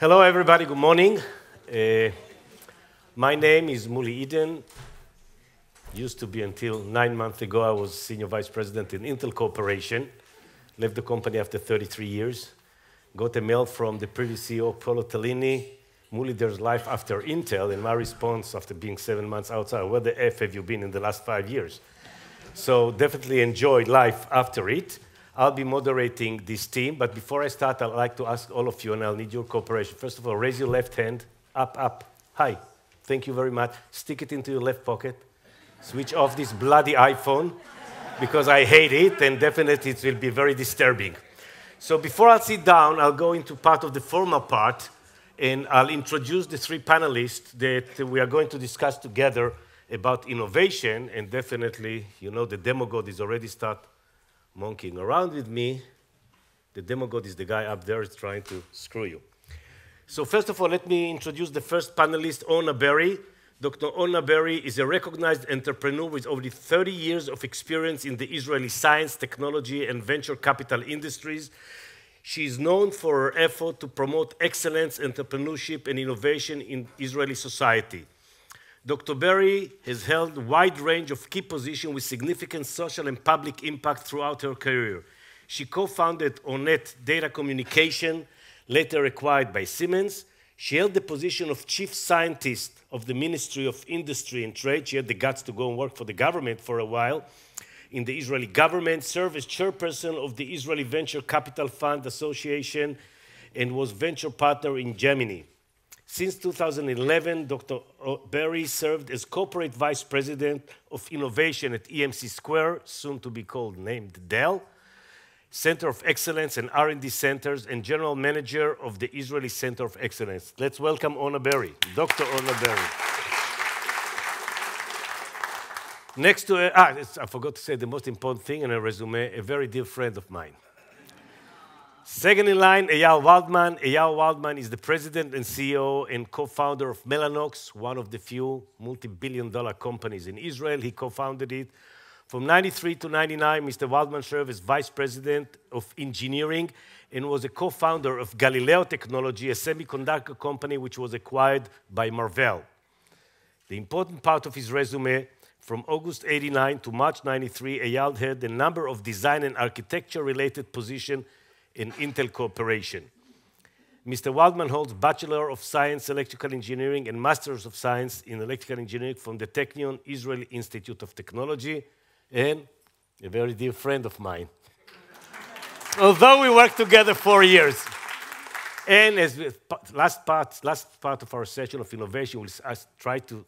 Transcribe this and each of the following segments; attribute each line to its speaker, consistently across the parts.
Speaker 1: Hello, everybody. Good morning. My name is Muli Eden. Used to be until 9 months ago, I was Senior Vice President in Intel Corporation. Left the company after 33 years. Got a mail from the previous CEO, Paolo Tellini. Muli, there's life after Intel. And my response after being 7 months outside, where the F have you been in the last 5 years? So definitely enjoy life after it. I'll be moderating this team, but before I start, I'd like to ask all of you, and I'll need your cooperation. First of all, raise your left hand, up, up. Hi, thank you very much. Stick it into your left pocket. Switch off this bloody iPhone, because I hate it, and definitely it will be very disturbing. So before I sit down, I'll go into part of the formal part, and I'll introduce the three panelists that we are going to discuss together about innovation, and definitely, you know, the demagogue is already started monkeying around with me. The demagogue is the guy up there is trying to screw you. So first of all, let me introduce the first panelist, Orna Berry. Dr. Orna Berry is a recognized entrepreneur with over 30 years of experience in the Israeli science, technology, and venture capital industries. She is known for her effort to promote excellence, entrepreneurship, and innovation in Israeli society. Dr. Berry has held a wide range of key positions with significant social and public impact throughout her career. She co-founded Ornet Data Communication, later acquired by Siemens. She held the position of Chief Scientist of the Ministry of Industry and Trade. She had the guts to go and work for the government for a while in the Israeli government, served as chairperson of the Israeli Venture Capital Fund Association, and was venture partner in Gemini. Since 2011, Dr. Berry served as Corporate Vice President of Innovation at EMC Square, soon to be called named Dell, Center of Excellence and R&D Centers, and General Manager of the Israeli Center of Excellence. Let's welcome Orna Berry, Dr. Orna Berry. Next to her, I forgot to say the most important thing in her resume, a very dear friend of mine. Second in line, Eyal Waldman. Eyal Waldman is the president and CEO and co-founder of Mellanox, one of the few multi-billion-dollar companies in Israel. He co-founded it. From 93 to 99, Mr. Waldman served as vice president of engineering and was a co-founder of Galileo Technology, a semiconductor company which was acquired by Marvell. The important part of his resume, from August 89 to March 93, Eyal had a number of design and architecture-related positions in Intel Corporation. Mr. Waldman holds Bachelor of Science Electrical Engineering and Masters of Science in Electrical Engineering from the Technion Israeli Institute of Technology, and a very dear friend of mine. Although we worked together 4 years. And as last part of our session of innovation, we'll try to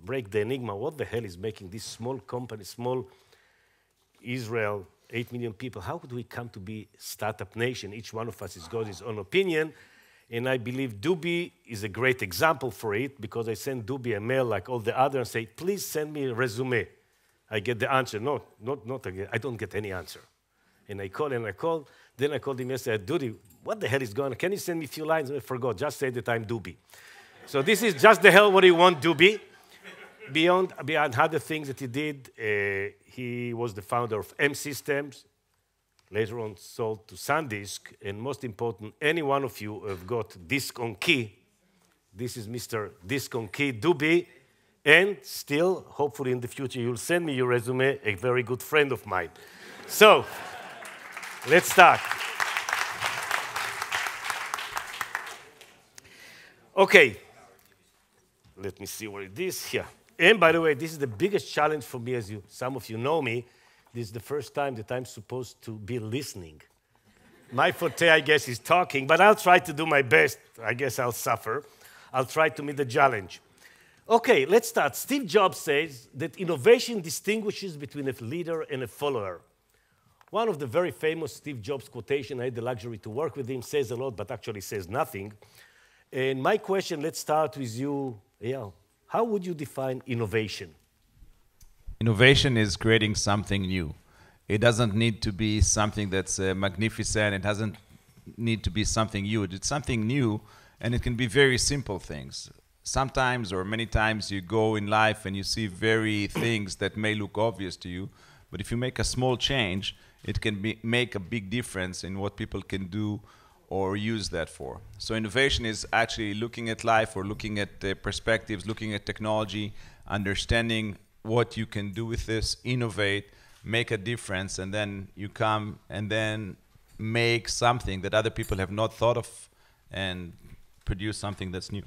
Speaker 1: break the enigma. What the hell is making this small company, small Israel, 8 million people, how could we come to be startup nation? Each one of us has got his own opinion, and I believe Dubi is a great example for it, because I send Dubi a mail like all the others and say, please send me a resume. I get the answer. No, not again. I don't get any answer. And I call and I call. Then I called him yesterday, Dubi, what the hell is going on? Can you send me a few lines? And I forgot. Just say that I'm Dubi. So this is just the hell what you want, Dubi. Beyond other things that he did, he was the founder of M Systems, later on sold to SanDisk, and most important, any one of you have got Disk on Key. This is Mr. Disk on Key, Dubi, and still, hopefully in the future, you'll send me your resume, a very good friend of mine. So, let's start. Okay, let me see what it is here. And by the way, this is the biggest challenge for me, as some of you know me. This is the first time that I'm supposed to be listening. My forte, I guess, is talking, but I'll try to do my best. I guess I'll suffer. I'll try to meet the challenge. Okay, let's start. Steve Jobs says that innovation distinguishes between a leader and a follower. One of the very famous Steve Jobs quotation, I had the luxury to work with him, says a lot, but actually says nothing. And my question, let's start with you, Eyal. How would you define innovation?
Speaker 2: Innovation is creating something new. It doesn't need to be something that's magnificent. It doesn't need to be something huge. It's something new, and it can be very simple things. Sometimes or many times you go in life and you see very things that may look obvious to you, but if you make a small change, it can make a big difference in what people can do or use that for. So innovation is actually looking at life or looking at perspectives, looking at technology, understanding what you can do with this, innovate, make a difference, and then you come and then make something that other people have not thought of and produce something that's new.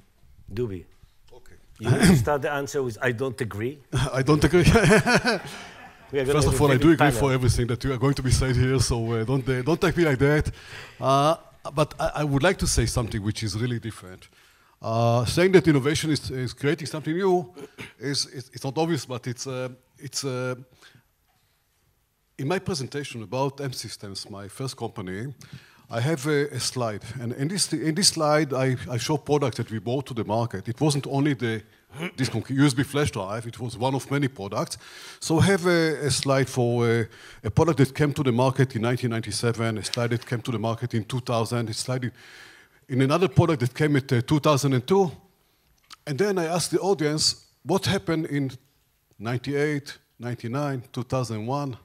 Speaker 1: Dubi.
Speaker 3: Okay.
Speaker 1: You start the answer with, I don't agree.
Speaker 3: I don't agree. First of all, I do agree
Speaker 1: panel.
Speaker 3: for everything that you are going to be said here, so don't take me like that. But I would like to say something which is really different. Saying that innovation is creating something new it's not obvious, but it's in my presentation about M Systems, my first company, I have a slide, and in this slide I show products that we brought to the market. It wasn't only this USB flash drive, it was one of many products. So I have a slide for a product that came to the market in 1997, a slide that came to the market in 2000, a slide in another product that came in 2002. And then I asked the audience, what happened in 98, 99, 2001?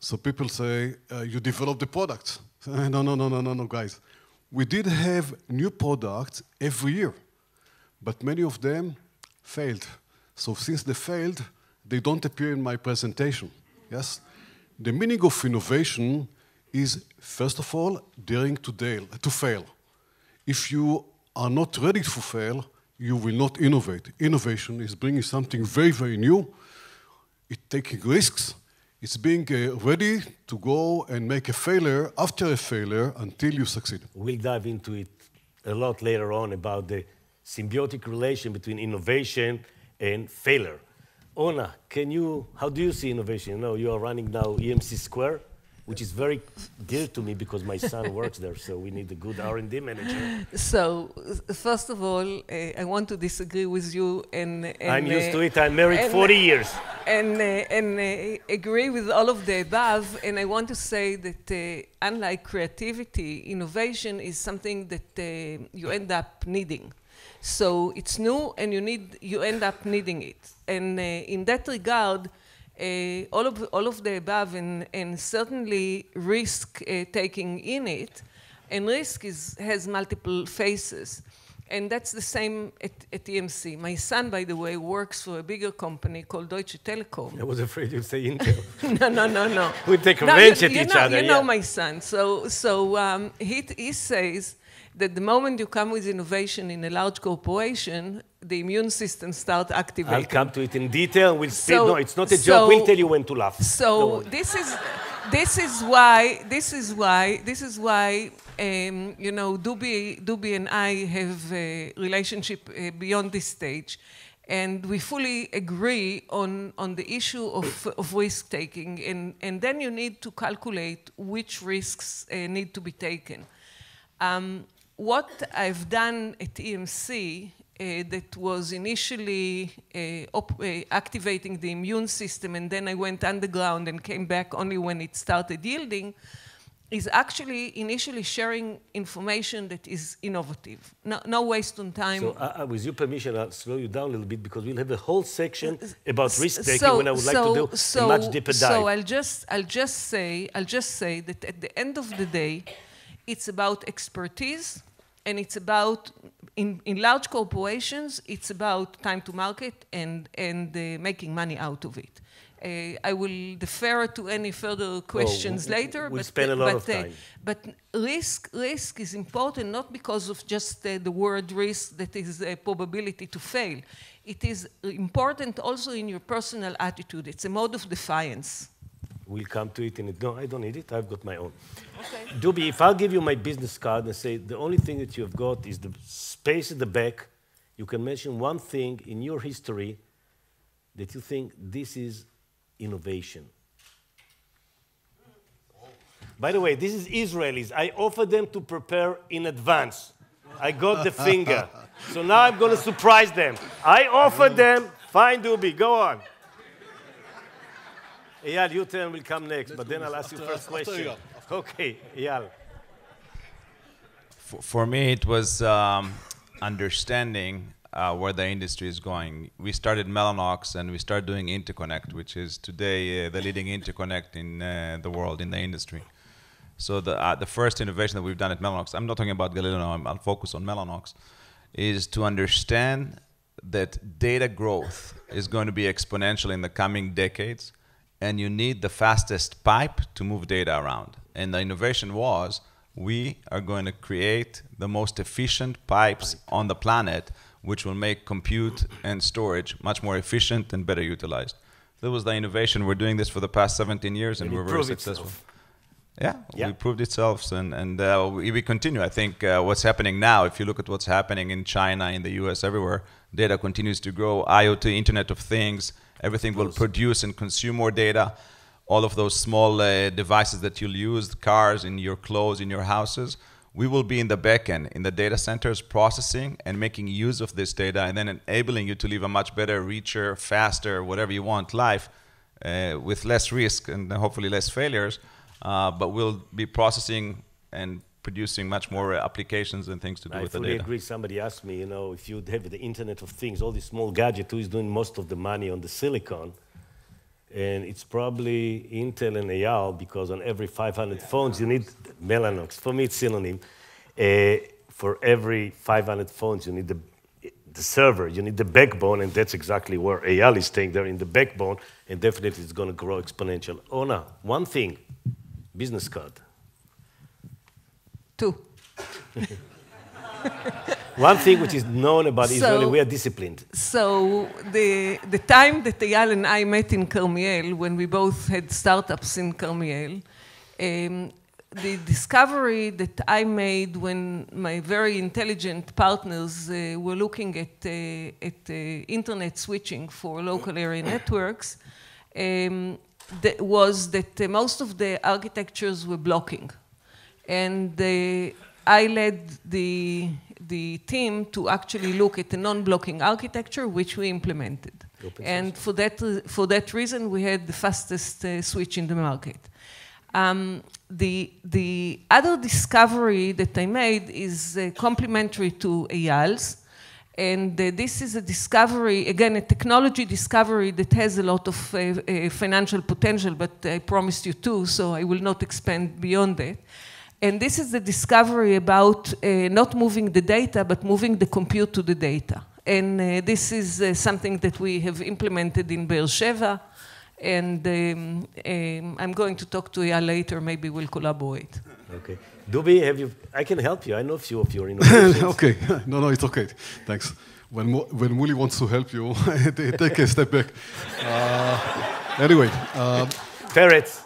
Speaker 3: So people say, you developed the product. No, guys. We did have new products every year, but many of them failed. So since they failed, they don't appear in my presentation. Yes? The meaning of innovation is, first of all, daring to fail. If you are not ready to fail, you will not innovate. Innovation is bringing something very, very new. It's taking risks. It's being ready to go and make a failure after a failure until you succeed.
Speaker 1: We'll dive into it a lot later on about the symbiotic relation between innovation and failure. Ona, how do you see innovation? You know, you are running now EMC Square, which is very dear to me because my son works there, so we need a good R&D manager.
Speaker 4: So, first of all, I want to disagree with you and
Speaker 1: I'm used to it. I'm married 40 years.
Speaker 4: And agree with all of the above. And I want to say that unlike creativity, innovation is something that you end up needing. So it's new, and you end up needing it. And in that regard, all of the above, and certainly risk taking in it, and risk has multiple faces. And that's the same at EMC. My son, by the way, works for a bigger company called Deutsche Telekom.
Speaker 1: I was afraid you'd say Intel.
Speaker 4: No.
Speaker 1: We take revenge at each other.
Speaker 4: You know my son. So he says that the moment you come with innovation in a large corporation, the immune system starts activating.
Speaker 1: I'll come to it in detail. We'll speak. No, it's not a joke. We'll tell you when to laugh.
Speaker 4: So this is why you know, Dubi and I have a relationship beyond this stage, and we fully agree on the issue of risk taking, and then you need to calculate which risks need to be taken. What I've done at EMC that was initially activating the immune system, and then I went underground and came back only when it started yielding, is actually initially sharing information that is innovative. No waste on time.
Speaker 1: So with your permission, I'll slow you down a little bit because we'll have a whole section about risk-taking when I would like to do a much deeper dive.
Speaker 4: So I'll just say that at the end of the day, it's about expertise, and it's about, in large corporations, it's about time to market and making money out of it. I will defer to any further questions later.
Speaker 1: We'll spend a lot of time.
Speaker 4: But risk is important, not because of just the word risk, that is a probability to fail. It is important also in your personal attitude. It's a mode of defiance.
Speaker 1: We'll come to it in it. No, I don't need it. I've got my own.
Speaker 4: Okay.
Speaker 1: Dubi, if I'll give you my business card and say the only thing that you've got is the space at the back, you can mention one thing in your history that you think this is innovation. By the way, this is Israelis. I offered them to prepare in advance. I got the finger. So now I'm going to surprise them. I offered them. Fine, Dubi, go on. Eyal, your turn will come next, but then I'll ask you first question. Okay, Eyal.
Speaker 2: For me, it was understanding where the industry is going. We started Mellanox, and we started doing interconnect, which is today the leading interconnect in the world, in the industry. So the first innovation that we've done at Mellanox, I'm not talking about Galileo now, I'll focus on Mellanox, is to understand that data growth is going to be exponential in the coming decades, and you need the fastest pipe to move data around. And the innovation was, we are going to create the most efficient pipes on the planet, which will make compute and storage much more efficient and better utilized. That was the innovation. We're doing this for the past 17 years, and we're very successful. Yeah, we proved itself, and we continue. I think what's happening now, if you look at what's happening in China, in the US, everywhere, data continues to grow. IoT, Internet of Things, everything will produce and consume more data. All of those small devices that you'll use, cars, in your clothes, in your houses, we will be in the back end, in the data centers, processing and making use of this data, and then enabling you to live a much better, richer, faster, whatever you want life, with less risk and hopefully less failures. But we'll be processing and producing much more applications and things to do with the data.
Speaker 1: I fully agree. Somebody asked me, if you have the Internet of Things, all these small gadgets, who is doing most of the money on the silicon? And it's probably Intel and AL, because on every 500 phones, you need Mellanox. For me, it's synonym. For every 500 phones, you need the server, you need the backbone, and that's exactly where AL is staying there, in the backbone, and definitely it's going to grow exponential. Ona, one thing, business card.
Speaker 4: 2.
Speaker 1: One thing which is known about Israel, we are disciplined.
Speaker 4: So the time that Eyal and I met in Carmiel, when we both had startups in Carmiel, the discovery that I made when my very intelligent partners were looking at internet switching for local area networks was that most of the architectures were blocking. And I led the team to actually look at the non-blocking architecture, which we implemented. And for that reason, we had the fastest switch in the market. The other discovery that I made is complementary to Eyal's. And this is a discovery, again, a technology discovery that has a lot of financial potential, but I promised you 2, so I will not expand beyond that. And this is the discovery about not moving the data, but moving the compute to the data. And this is something that we have implemented in Be'er Sheva. And I'm going to talk to Eyal later. Maybe we'll collaborate.
Speaker 1: Okay. Dubi, I can help you. I know a few of your innovations.
Speaker 3: Okay. No, it's okay. Thanks. When Muli wants to help you, take a step back. Anyway.
Speaker 1: Ferrets.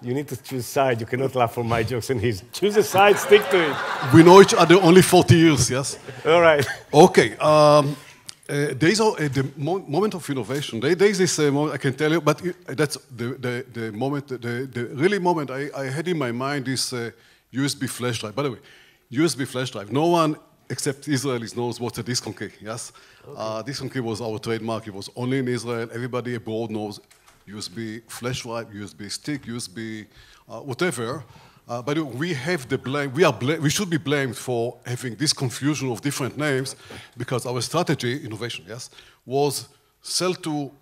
Speaker 1: You need to choose side. You cannot laugh for my jokes and his. Choose a side, stick to it.
Speaker 3: We know each other only 40 years, yes?
Speaker 1: All right.
Speaker 3: Okay. There is the moment of innovation. There is this moment, I can tell you, but that's the moment, the really moment I had in my mind is USB flash drive. By the way, USB flash drive. No one except Israelis knows what a disk on key, yes? Okay. Disk on key was our trademark. It was only in Israel. Everybody abroad knows USB flash drive, USB stick, USB whatever. But we have the blame. We should be blamed for having this confusion of different names, because our strategy, innovation, yes, was sell to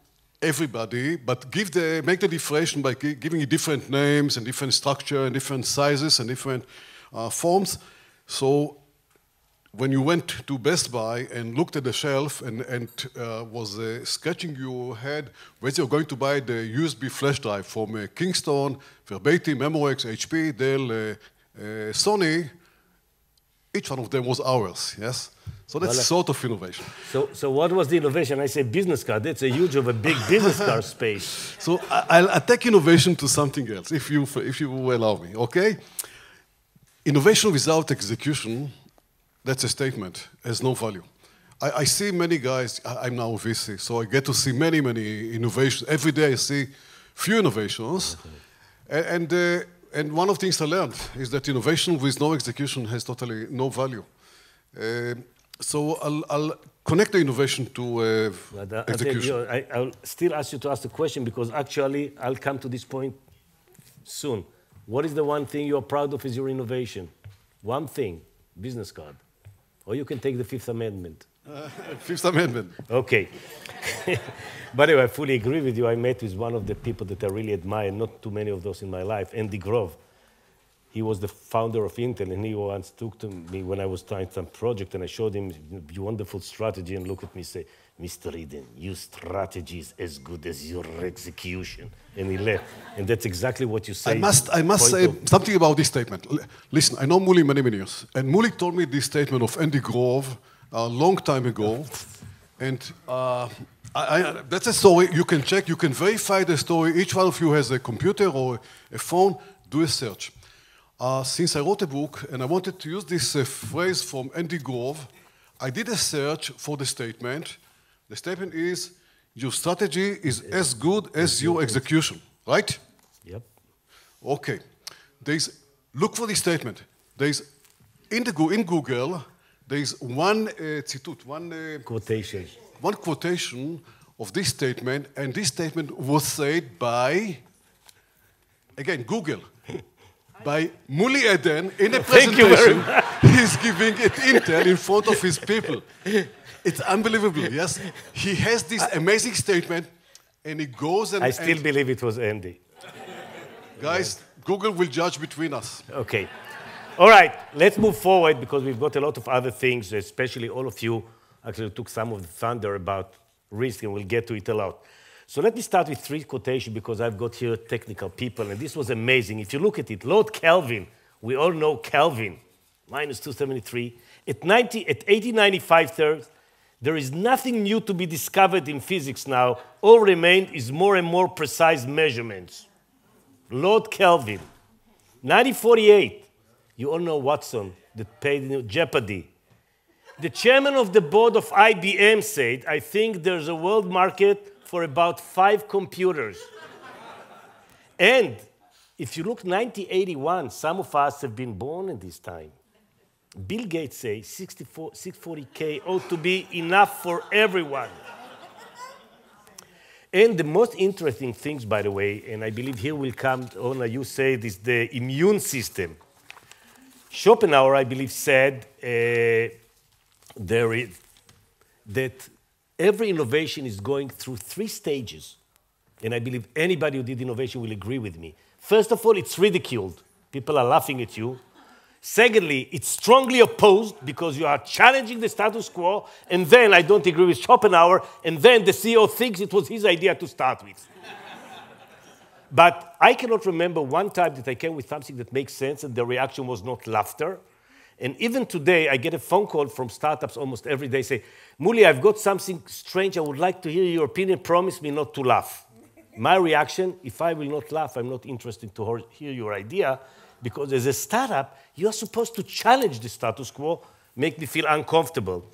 Speaker 3: everybody, but make the differentiation by giving it different names and different structure and different sizes and different forms. So when you went to Best Buy and looked at the shelf and was sketching your head whether you're going to buy the USB flash drive from Kingston, Verbatim, Memorex, HP, Dell, Sony, each one of them was ours, yes? So that's sort of innovation.
Speaker 1: So what was the innovation? I say business card. That's a huge of a big business card space.
Speaker 3: So I'll take innovation to something else, if you allow me, okay? Innovation without execution, that's a statement, has no value. I see many guys, I'm now a VC, so I get to see many innovations. Every day I see few innovations. Okay. And one of the things I learned is that innovation with no execution has totally no value. So I'll connect the innovation to execution.
Speaker 1: I'll still ask you to ask the question, because actually I'll come to this point soon. What is the one thing you're proud of as your innovation? One thing, business card. Or you can take the Fifth Amendment.
Speaker 3: Fifth Amendment.
Speaker 1: Okay. By the way, I fully agree with you. I met with one of the people that I really admire, not too many of those in my life, Andy Grove. he was the founder of Intel, and he once took to me when I was trying some project, and I showed him your wonderful strategy, and looked at me and say, Mr. Eden, your strategy is as good as your execution. And he left. And that's exactly what you say.
Speaker 3: I must say something about this statement. Listen, I know Muli many years, and Muli told me this statement of Andy Grove a long time ago, and that's a story you can check, you can verify the story. Each one of you has a computer or a phone, do a search. Since I wrote a book and I wanted to use this phrase from Andy Grove, I did a search for the statement. The statement is, your strategy is as good as your execution, right?
Speaker 1: Yep.
Speaker 3: Okay. Look for this statement. In Google, there's one
Speaker 1: Quotation.
Speaker 3: One quotation of this statement, and this statement was said by, again, Google, by Muli Eden in a presentation. He's giving it Intel in front of his people. It's unbelievable, yes? He has this amazing statement, and he goes and...
Speaker 1: I still believe it was Andy.
Speaker 3: Guys, Google will judge between us.
Speaker 1: Okay. All right, let's move forward, because we've got a lot of other things, especially all of you actually took some of the thunder about risk, and we'll get to it a lot. So let me start with 3 quotations, because I've got here technical people, and this was amazing. If you look at it, Lord Kelvin, we all know Kelvin, minus 273. At 1895, there is nothing new to be discovered in physics now. All remained is more and more precise measurements. Lord Kelvin. 1948, you all know Watson, that paid Jeopardy. The chairman of the board of IBM said, I think there's a world market for about 5 computers. And if you look 1981, some of us have been born in this time. Bill Gates says 640K ought to be enough for everyone. And the most interesting things, by the way, and I believe here will come, Ona, you said, is the immune system. Schopenhauer, I believe, said that every innovation is going through 3 stages. And I believe anybody who did innovation will agree with me. First of all, it's ridiculed. People are laughing at you. Secondly, it's strongly opposed because you are challenging the status quo, and then I don't agree with Schopenhauer, and then the CEO thinks it was his idea to start with. But I cannot remember one time that I came with something that makes sense and the reaction was not laughter. And even today, I get a phone call from startups almost every day, say, Muli, I've got something strange, I would like to hear your opinion, promise me not to laugh. My reaction, if I will not laugh, I'm not interested to hear your idea, because as a startup, you're supposed to challenge the status quo, make me feel uncomfortable.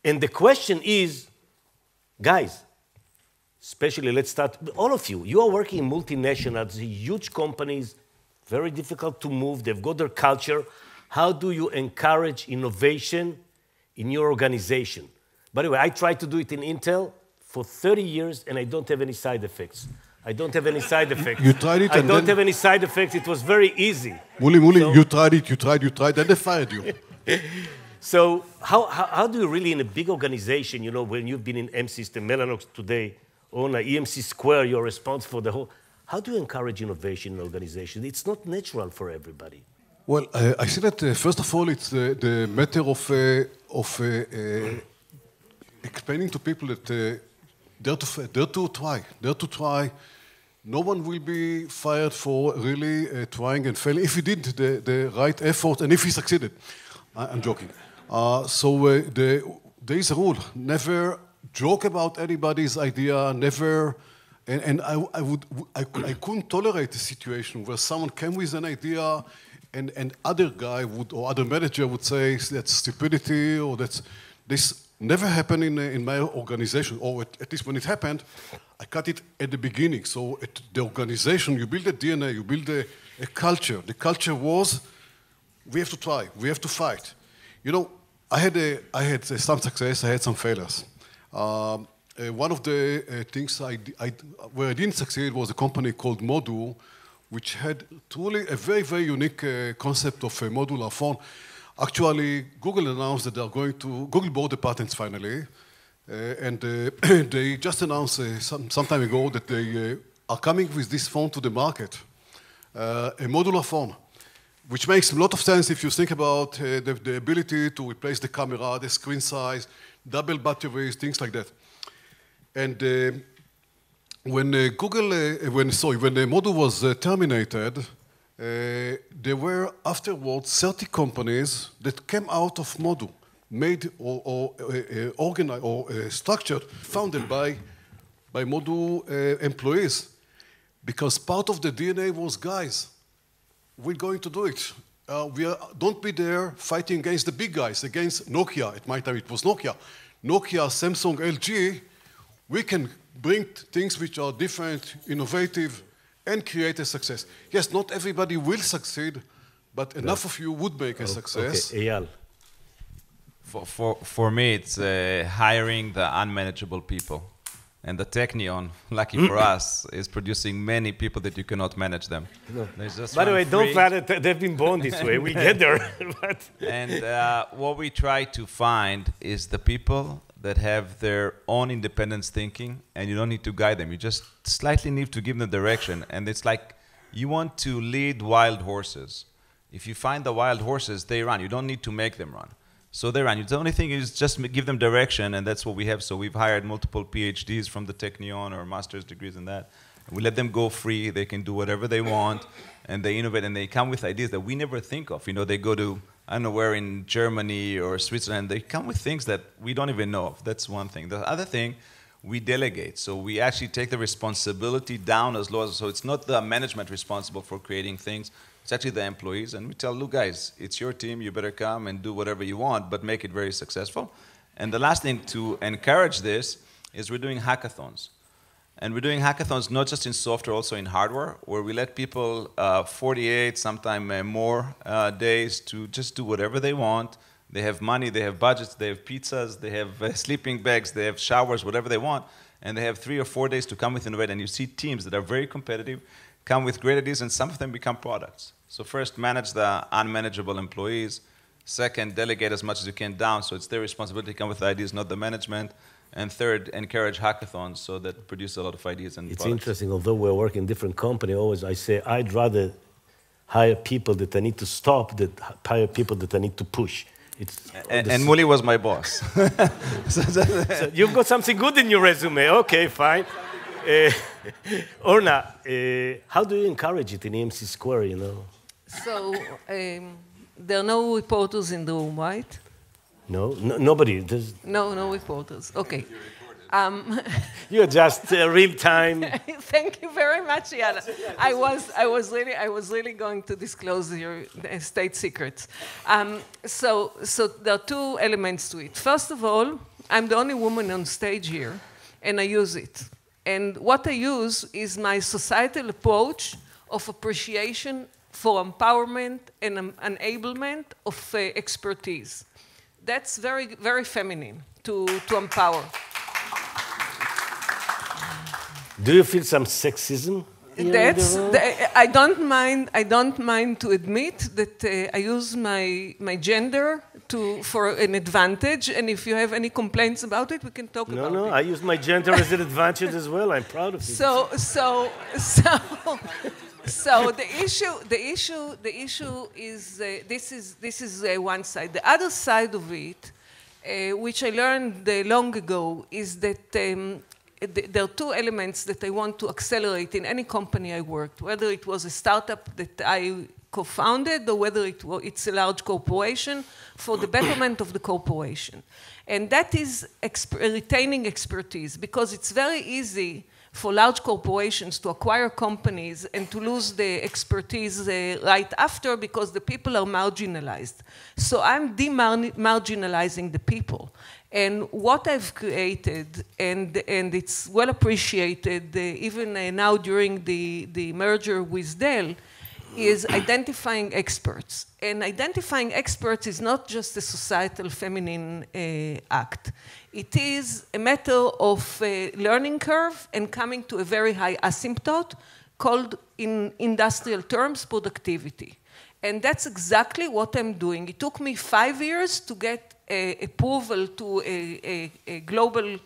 Speaker 1: And the question is, guys, especially let's start, all of you, you are working in multinationals, huge companies, very difficult to move, they've got their culture. How do you encourage innovation in your organization? By the way, I tried to do it in Intel for 30 years, and I don't have any side effects. I don't have any side effects.
Speaker 3: You tried it,
Speaker 1: I don't have any side effects. It was very easy.
Speaker 3: Muli, so, you tried, and they fired you.
Speaker 1: So how do you really, in a big organization, you know, when you've been in M-System, Mellanox today, on a EMC Square, you're responsible for the whole, how do you encourage innovation in an organization? It's not natural for everybody.
Speaker 3: Well, I see that, first of all, it's the matter of explaining to people that dare to try. No one will be fired for really trying and failing if he did the right effort and if he succeeded. I'm joking. There is a rule. Never joke about anybody's idea, never. And I couldn't tolerate a situation where someone came with an idea and other guy would, or other manager would say that's stupidity, or this never happened in my organization, or at least when it happened, I cut it at the beginning. So at the organization, you build a DNA, you build a culture. The culture was, we have to try, we have to fight. You know, I had some success, I had some failures. One of the things where I didn't succeed was a company called Modu, which had truly a very, very unique concept of a modular phone. Actually, Google announced that they are going to, Google bought the patents finally, and they just announced some time ago that they are coming with this phone to the market, a modular phone. which makes a lot of sense if you think about the ability to replace the camera, the screen size, double batteries, things like that. And when when the model was terminated, there were afterwards 30 companies that came out of Modu, made or organized or structured, founded by Modu employees, because part of the DNA was, guys, we're going to do it. Don't be there fighting against the big guys, against Nokia. At my time, it was Nokia. Nokia, Samsung, LG. We can bring things which are different, innovative, and create a success. Yes, not everybody will succeed, but enough of you would make a success.
Speaker 1: Okay, Eyal.
Speaker 2: For me, it's hiring the unmanageable people. And the Technion, lucky for us, is producing many people that you cannot manage them.
Speaker 1: No. By the way, don't plan it. They've been born this way. We'll get there.
Speaker 2: And what we try to find is the people that have their own independence thinking, and you don't need to guide them. You just slightly need to give them direction. And it's like you want to lead wild horses. If you find the wild horses, they run. You don't need to make them run. So they run. The only thing is just give them direction, and that's what we have. So we've hired multiple PhDs from the Technion or master's degrees in that. And we let them go free. They can do whatever they want, and they innovate, and they come with ideas that we never think of. You know, they go to, I don't know where, in Germany or Switzerland. They come with things that we don't even know of. That's one thing. The other thing, we delegate. So we actually take the responsibility down as low as, so it's not the management responsible for creating things. It's actually the employees, and we tell, look, guys, it's your team, you better come and do whatever you want, but make it very successful. And the last thing to encourage this is we're doing hackathons. And we're doing hackathons not just in software, also in hardware, where we let people 48, sometimes more days to just do whatever they want. They have money, they have budgets, they have pizzas, they have sleeping bags, they have showers, whatever they want. And they have 3 or 4 days to come with innovate. And you see teams that are very competitive, come with great ideas, and some of them become products. So first, manage the unmanageable employees. Second, delegate as much as you can down, so it's their responsibility to come with ideas, not the management. And third, encourage hackathons so that produce a lot of ideas and
Speaker 1: It's
Speaker 2: products.
Speaker 1: interesting, although we're working in different companies, always I say I'd rather hire people that I need to stop than hire people that I need to push.
Speaker 2: And Muli was my boss.
Speaker 1: So you've got something good in your resume. Okay, fine. Orna, how do you encourage it in EMC Square, you know?
Speaker 4: So there are no reporters in the room, right?
Speaker 1: No, nobody.
Speaker 4: No reporters. Okay.
Speaker 1: You're just real time.
Speaker 4: Thank you very much, Yana. I was really going to disclose your state secrets. So there are 2 elements to it. First of all, I'm the only woman on stage here, and I use it. And what I use is my societal approach of appreciation for empowerment and enablement of expertise. That's very, very feminine to empower.
Speaker 1: Do you feel some sexism?
Speaker 4: I don't mind to admit that I use my gender for an advantage, and if you have any complaints about it, we can talk about it.
Speaker 1: No, I use my gender as an advantage as well. I'm proud of it.
Speaker 4: So the issue is this is one side. The other side of it, which I learned long ago, is that there are 2 elements that I want to accelerate in any company I worked, whether it was a startup that I co-founded or whether it's a large corporation, for the betterment of the corporation. And that is retaining expertise, because it's very easy for large corporations to acquire companies and to lose the expertise right after, because the people are marginalized. So I'm demarginalizing the people. And what I've created, and it's well appreciated even now during the merger with Dell, is identifying experts. And identifying experts is not just a societal feminine act. It is a matter of learning curve and coming to a very high asymptote called, in industrial terms, productivity. And that's exactly what I'm doing. It took me 5 years to get approval to a global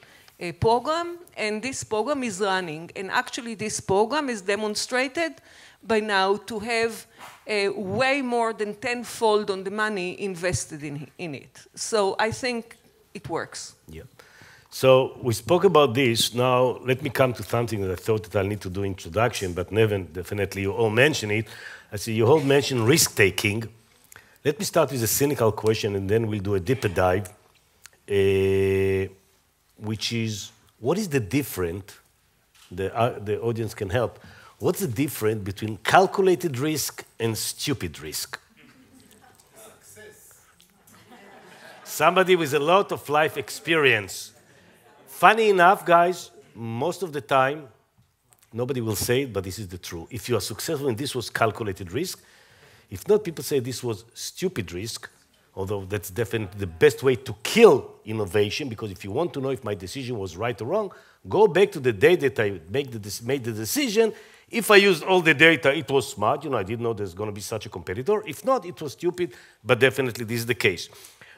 Speaker 4: program, and this program is running. And actually, this program is demonstrated by now to have way more than tenfold on the money invested in it. So I think it works.
Speaker 1: Yeah. So we spoke about this. Now let me come to something that I thought that I need to do introduction, but Neven, definitely you all mention it. I see you all mention risk-taking. Let me start with a cynical question, and then we'll do a deeper dive, which is, what is the difference, the audience can help, what's the difference between calculated risk and stupid risk? Success. Somebody with a lot of life experience. Funny enough, guys, most of the time, nobody will say it, but this is the truth. If you are successful and this was calculated risk, if not, people say this was stupid risk, although that's definitely the best way to kill innovation, because if you want to know if my decision was right or wrong, go back to the day that I made the decision. If I used all the data, it was smart. I didn't know there's going to be such a competitor. If not, it was stupid, but definitely this is the case.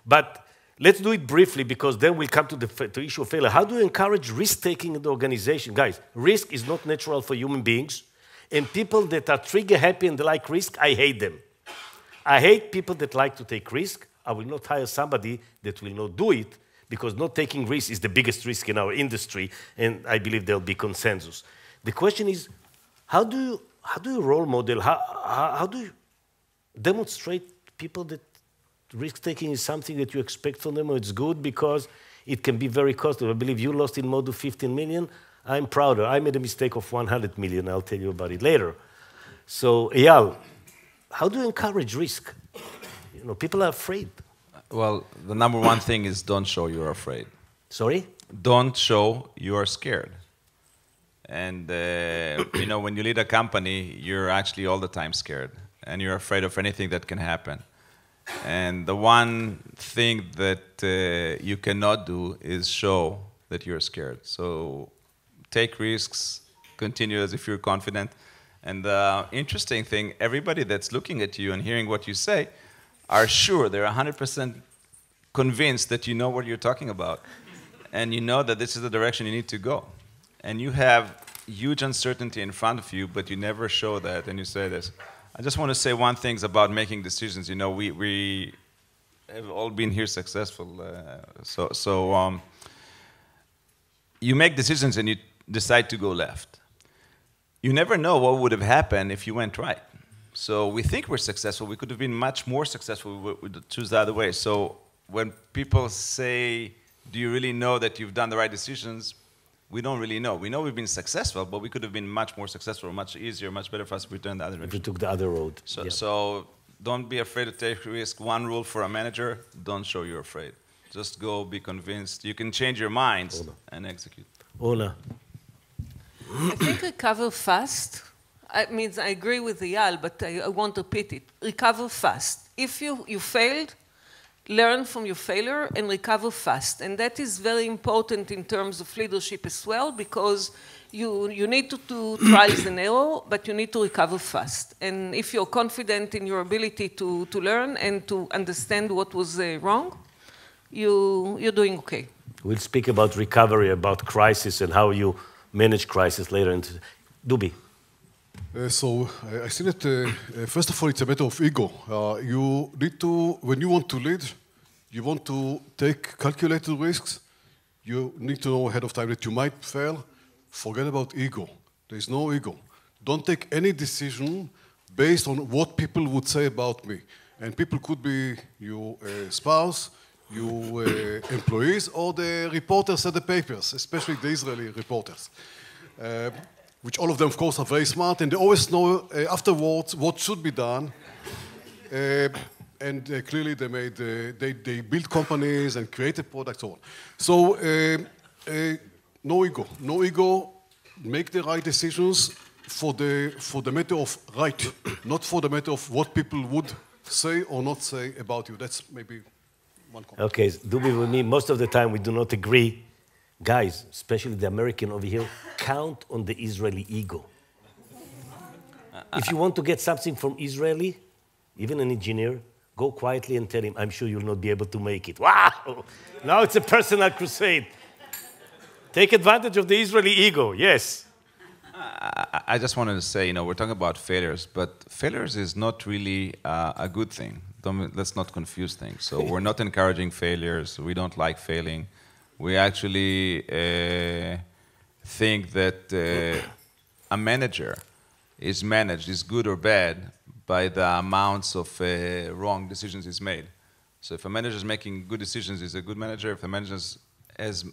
Speaker 1: But let's do it briefly, because then we'll come to the issue of failure. How do you encourage risk-taking in the organization? Guys, risk is not natural for human beings, and people that are trigger-happy and they like risk, I hate them. I hate people that like to take risk. I will not hire somebody that will not do it, because not taking risk is the biggest risk in our industry, and I believe there'll be consensus. The question is, how do you role model, how do you demonstrate people that risk-taking is something that you expect from them, or it's good because it can be very costly? I believe you lost in Modu 15 million. I'm prouder. I made a mistake of 100 million. I'll tell you about it later. So, Eyal, how do you encourage risk? People are afraid.
Speaker 2: Well, the number one thing is don't show you're afraid.
Speaker 1: Sorry?
Speaker 2: Don't show you are scared. And, when you lead a company, you're actually all the time scared. And you're afraid of anything that can happen. And the one thing that you cannot do is show that you're scared. So take risks, continue as if you're confident. And the interesting thing, everybody that's looking at you and hearing what you say are sure, they're 100% convinced that you know what you're talking about. And you know that this is the direction you need to go. And you have huge uncertainty in front of you, but you never show that, and you say this. I just want to say one thing about making decisions. We have all been here successful. You make decisions and you decide to go left. You never know what would have happened if you went right. So we think we're successful. We could have been much more successful. We would choose the other way. So when people say, do you really know that you've done the right decisions? We don't really know. We know we've been successful, but we could have been much more successful, much easier, much better for us if we turned the other direction.
Speaker 1: If we took the other road.
Speaker 2: So don't be afraid to take risk. One rule for a manager, don't show you're afraid. Just go, be convinced. You can change your minds and execute.
Speaker 1: Ola.
Speaker 4: I think recover fast. I agree with Eyal, but I want to repeat it. Recover fast. If you failed, learn from your failure and recover fast. And that is very important in terms of leadership as well, because you need to do trials and error, but you need to recover fast. And if you're confident in your ability to learn and to understand what was wrong, you're doing okay.
Speaker 1: We'll speak about recovery, about crisis, and how you manage crisis later. Dubi.
Speaker 3: So I see that, first of all, it's a matter of ego. You need to, when you want to lead, you want to take calculated risks. You need to know ahead of time that you might fail. Forget about ego. There is no ego. Don't take any decision based on what people would say about me. And people could be your spouse, your employees, or the reporters at the papers, especially the Israeli reporters. Which all of them, of course, are very smart, and they always know afterwards what should be done. And clearly they build companies and created products, so on. So no ego. No ego. Make the right decisions for the matter of right, not for the matter of what people would say or not say about you. That's maybe one comment.
Speaker 1: Okay, Dubi, with me, most of the time we do not agree. Guys, especially the American over here, count on the Israeli ego. If you want to get something from Israeli, even an engineer, go quietly and tell him, I'm sure you'll not be able to make it. Wow! Now it's a personal crusade. Take advantage of the Israeli ego, yes.
Speaker 2: I just wanted to say, we're talking about failures, but failures is not really a good thing. Let's not confuse things. So we're not encouraging failures. We don't like failing. We actually think that a manager is managed, is good or bad, by the amounts of wrong decisions he's made. So if a manager is making good decisions, he's a good manager. If a manager has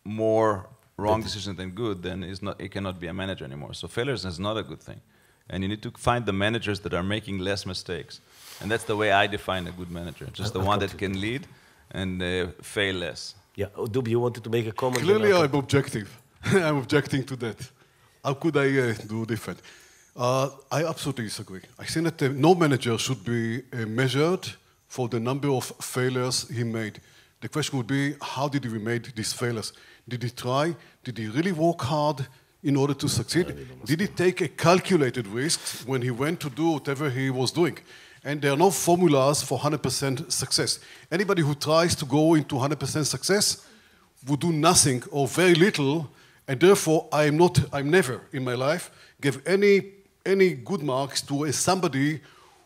Speaker 2: more wrong decisions than good, then he cannot be a manager anymore. So failures is not a good thing. And you need to find the managers that are making less mistakes. And that's the way I define a good manager, just the one that can lead and fail less.
Speaker 1: Yeah, Dubi, you wanted to make a comment?
Speaker 3: Clearly I'm objective. I'm objecting to that. How could I do different? I absolutely disagree. I think that no manager should be measured for the number of failures he made. The question would be, how did he make these failures? Did he try? Did he really work hard in order to succeed? Did he take a calculated risk when he went to do whatever he was doing? And there are no formulas for 100% success. Anybody who tries to go into 100% success would do nothing or very little, and therefore I'm never in my life give any good marks to somebody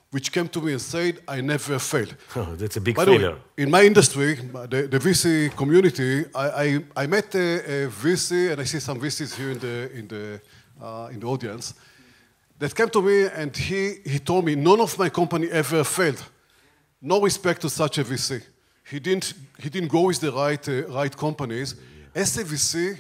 Speaker 3: which came to me and said, I never failed.
Speaker 1: Oh, that's a big
Speaker 3: failure.
Speaker 1: failure.
Speaker 3: In my industry, the VC community, I met a VC, and I see some VCs here in the audience, that came to me and he told me, none of my company ever failed. No respect to such a VC. He didn't go with the right companies. As a VC,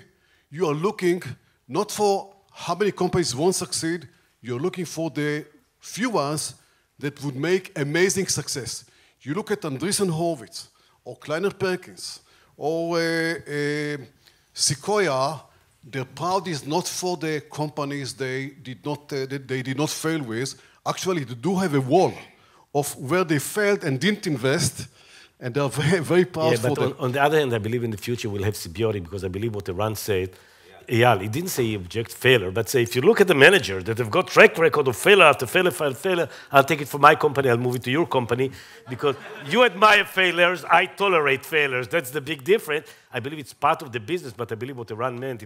Speaker 3: you are looking not for how many companies won't succeed, you're looking for the few ones that would make amazing success. You look at Andreessen Horowitz, or Kleiner Perkins, or Sequoia, their proud is not for the companies they did not fail with. Actually, they do have a wall of where they failed and didn't invest, and they are very, very proud for them.
Speaker 1: On the other hand, I believe in the future we'll have symbiotic, because I believe what Eran said. Eyal, he didn't say he object failure, but say if you look at the manager that have got track record of failure after failure, I'll take it from my company, I'll move it to your company, because you admire failures, I tolerate failures. That's the big difference. I believe it's part of the business, but I believe what Eran meant,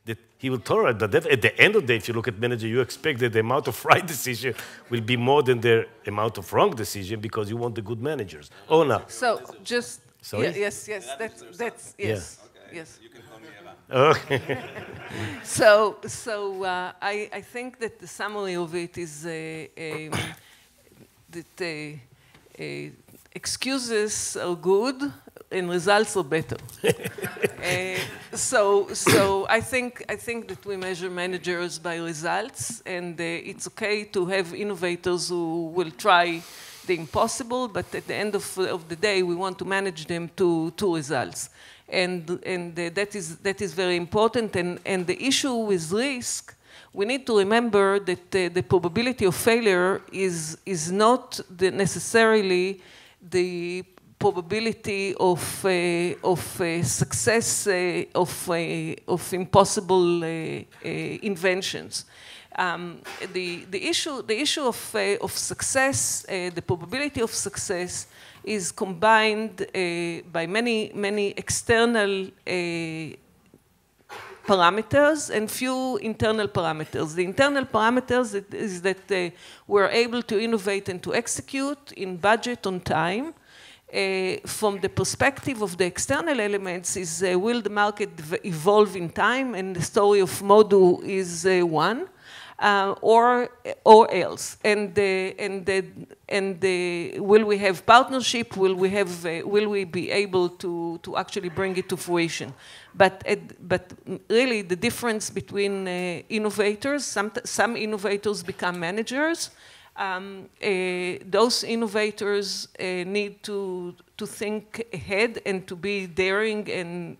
Speaker 1: that he will tolerate. But at the end of the day, if you look at manager, you expect that the amount of right decision will be more than the amount of wrong decision, because you want the good managers. Oh, no.
Speaker 4: So just,
Speaker 1: Sorry?
Speaker 4: yes, that's, yes, yes.
Speaker 1: Okay.
Speaker 4: So I think that the summary of it is that excuses are good and results are better. So I think that we measure managers by results, and it's okay to have innovators who will try the impossible, but at the end of the day, we want to manage them to results. And that is very important. And the issue with risk, we need to remember that the probability of failure is not necessarily the probability of success of impossible inventions. The issue of success, the probability of success, is combined by many external parameters and few internal parameters. The internal parameters is that we're able to innovate and to execute in budget on time. From the perspective of the external elements is will the market evolve in time, and the story of Modu is one. Or else, and will we have partnership? Will we be able to actually bring it to fruition? But really, the difference between innovators, some innovators become managers. Those innovators need to think ahead and to be daring,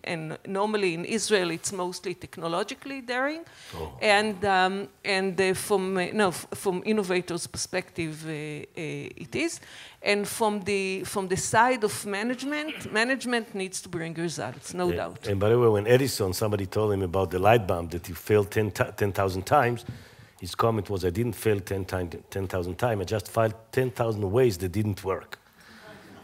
Speaker 4: and normally in Israel it's mostly technologically daring, and from innovators' perspective it is, and from the side of management needs to bring results, no doubt.
Speaker 1: And by the way, when Edison, somebody told him about the light bulb that he failed 10,000 times. His comment was, I didn't fail 10,000 times, I just failed 10,000 ways that didn't work.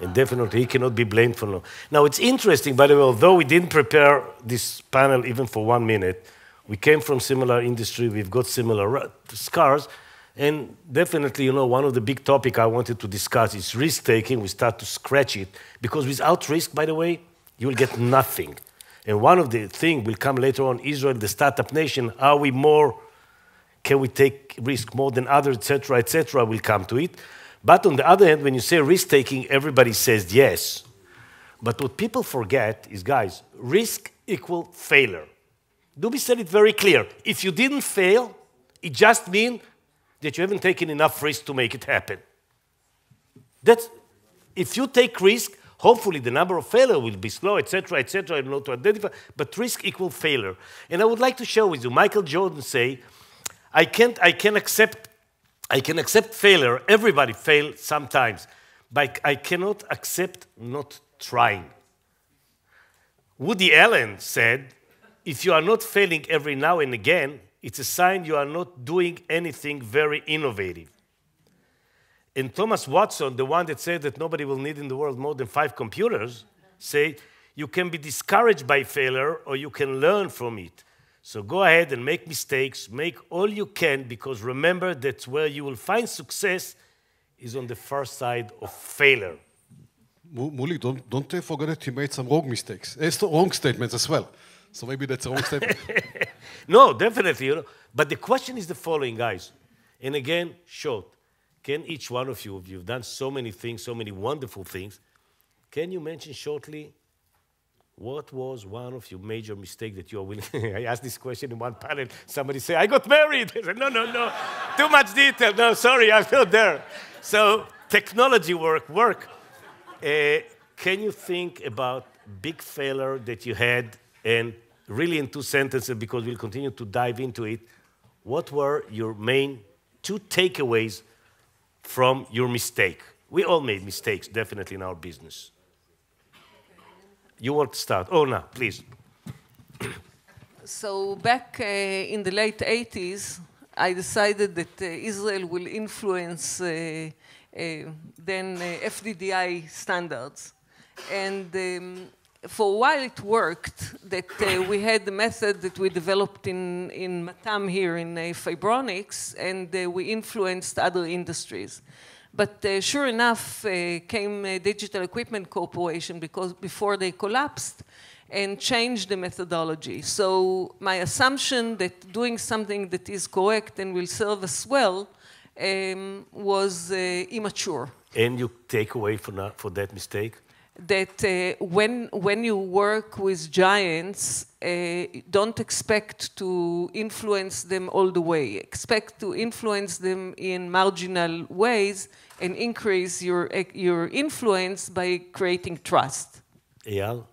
Speaker 1: And definitely he cannot be blamed for no. Now it's interesting, by the way, although we didn't prepare this panel even for 1 minute, we came from similar industry, we've got similar scars, and definitely, you know, one of the big topics I wanted to discuss is risk-taking. We start to scratch it, because without risk, by the way, you will get nothing. And one of the things will come later on, Israel, the startup nation, are we more, can we take risk more than others, et cetera, we'll come to it. But on the other hand, when you say risk-taking, everybody says yes. But what people forget is, guys, risk equal failure. Dubi said it very clear. If you didn't fail, it just means that you haven't taken enough risk to make it happen. That's, if you take risk, hopefully the number of failure will be slow, et cetera, I don't know to identify, but risk equal failure. And I would like to share with you, Michael Jordan say, I can accept failure, everybody fails sometimes, but I cannot accept not trying. Woody Allen said, if you are not failing every now and again, it's a sign you are not doing anything very innovative. And Thomas Watson, the one that said that nobody will need in the world more than 5 computers, say, you can be discouraged by failure or you can learn from it. So go ahead and make mistakes, make all you can, because remember that where you will find success is on the far side of failure.
Speaker 3: Muli, don't forget that he made some wrong mistakes. Wrong statements as well. So maybe that's a wrong statement.
Speaker 1: No, definitely. You know. But the question is the following, guys. And again, short. Can each one of you, if you've done so many things, so many wonderful things, can you mention shortly what was one of your major mistakes that you are willing? I asked this question in one panel. Somebody said, I got married. I said, no. Too much detail. No, sorry, I'm not there. So technology work. Can you think about big failure that you had, and really in 2 sentences, because we'll continue to dive into it, what were your main 2 takeaways from your mistake? We all made mistakes, definitely, in our business. You want to start? Oh, no, please.
Speaker 4: So back in the late 80s, I decided that Israel will influence then FDDI standards. And for a while it worked, that we had the method that we developed in Matam here in Fibronics, and we influenced other industries. But sure enough, came Digital Equipment Corporation before they collapsed and changed the methodology. So my assumption that doing something that is correct and will serve us well was immature.
Speaker 1: And you take away for that mistake?
Speaker 4: That when you work with giants, don't expect to influence them all the way. Expect to influence them in marginal ways and increase your influence by creating trust.
Speaker 1: Eyal?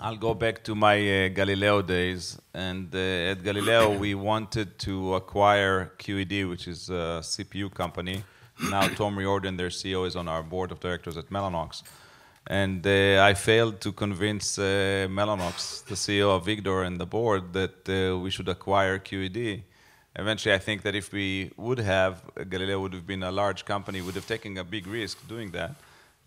Speaker 2: I'll go back to my Galileo days. And at Galileo, we wanted to acquire QED, which is a CPU company. Now Tom Riordan, their CEO, is on our board of directors at Mellanox. And I failed to convince Mellanox, the CEO of Vigdor, and the board that we should acquire QED. Eventually, I think that if we would have, Galileo would have been a large company, would have taken a big risk doing that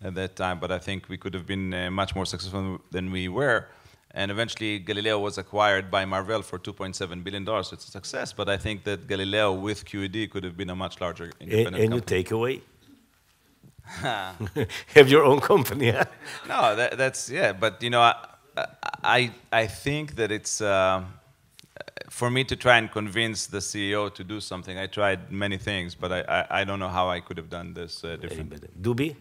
Speaker 2: at that time. But I think we could have been much more successful than we were. And eventually, Galileo was acquired by Marvell for $2.7 billion. So it's a success. But I think that Galileo with QED could have been a much larger independent company.
Speaker 1: And you take away? Have your own company, huh?
Speaker 2: No, that's, yeah. But, you know, I think that it's, for me to try and convince the CEO to do something, I tried many things, but I don't know how I could have done this differently.
Speaker 1: Dubi?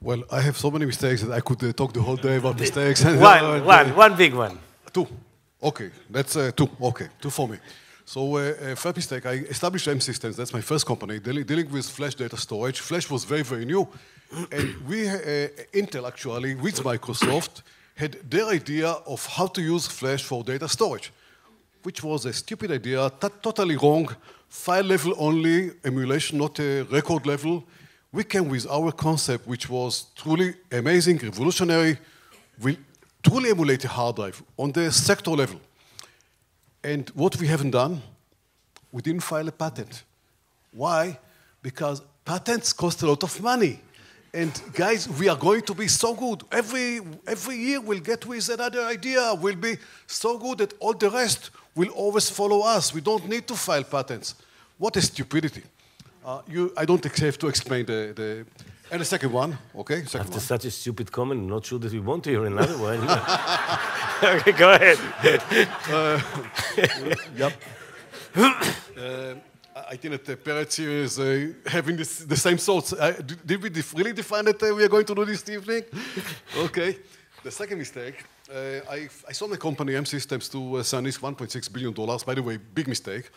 Speaker 3: Well, I have so many mistakes that I could talk the whole day about mistakes.
Speaker 1: One big one.
Speaker 3: 2. Okay, that's 2. Okay, 2 for me. So first mistake, I established M Systems. That's my first company, dealing with flash data storage. Flash was very, very new. And we, Intel actually, with Microsoft, had their idea of how to use flash for data storage, which was a stupid idea, totally wrong, file level only, emulation, not a record level. We came with our concept, which was truly amazing, revolutionary. We truly emulate a hard drive on the sector level. And what we haven't done, we didn't file a patent. Why? Because patents cost a lot of money. And guys, we are going to be so good. Every year we'll get with another idea. We'll be so good that all the rest will always follow us. We don't need to file patents. What a stupidity. I don't have to explain the... And the second one, okay?
Speaker 1: After such a stupid comment, I'm not sure that we want to hear another one. Okay, go ahead.
Speaker 3: Yep. I think that Peretz here is having the same thoughts. Did we really define that we are going to do this evening? Okay. The second mistake, I sold my company, M Systems, to Sanis, $1.6 billion. By the way, big mistake.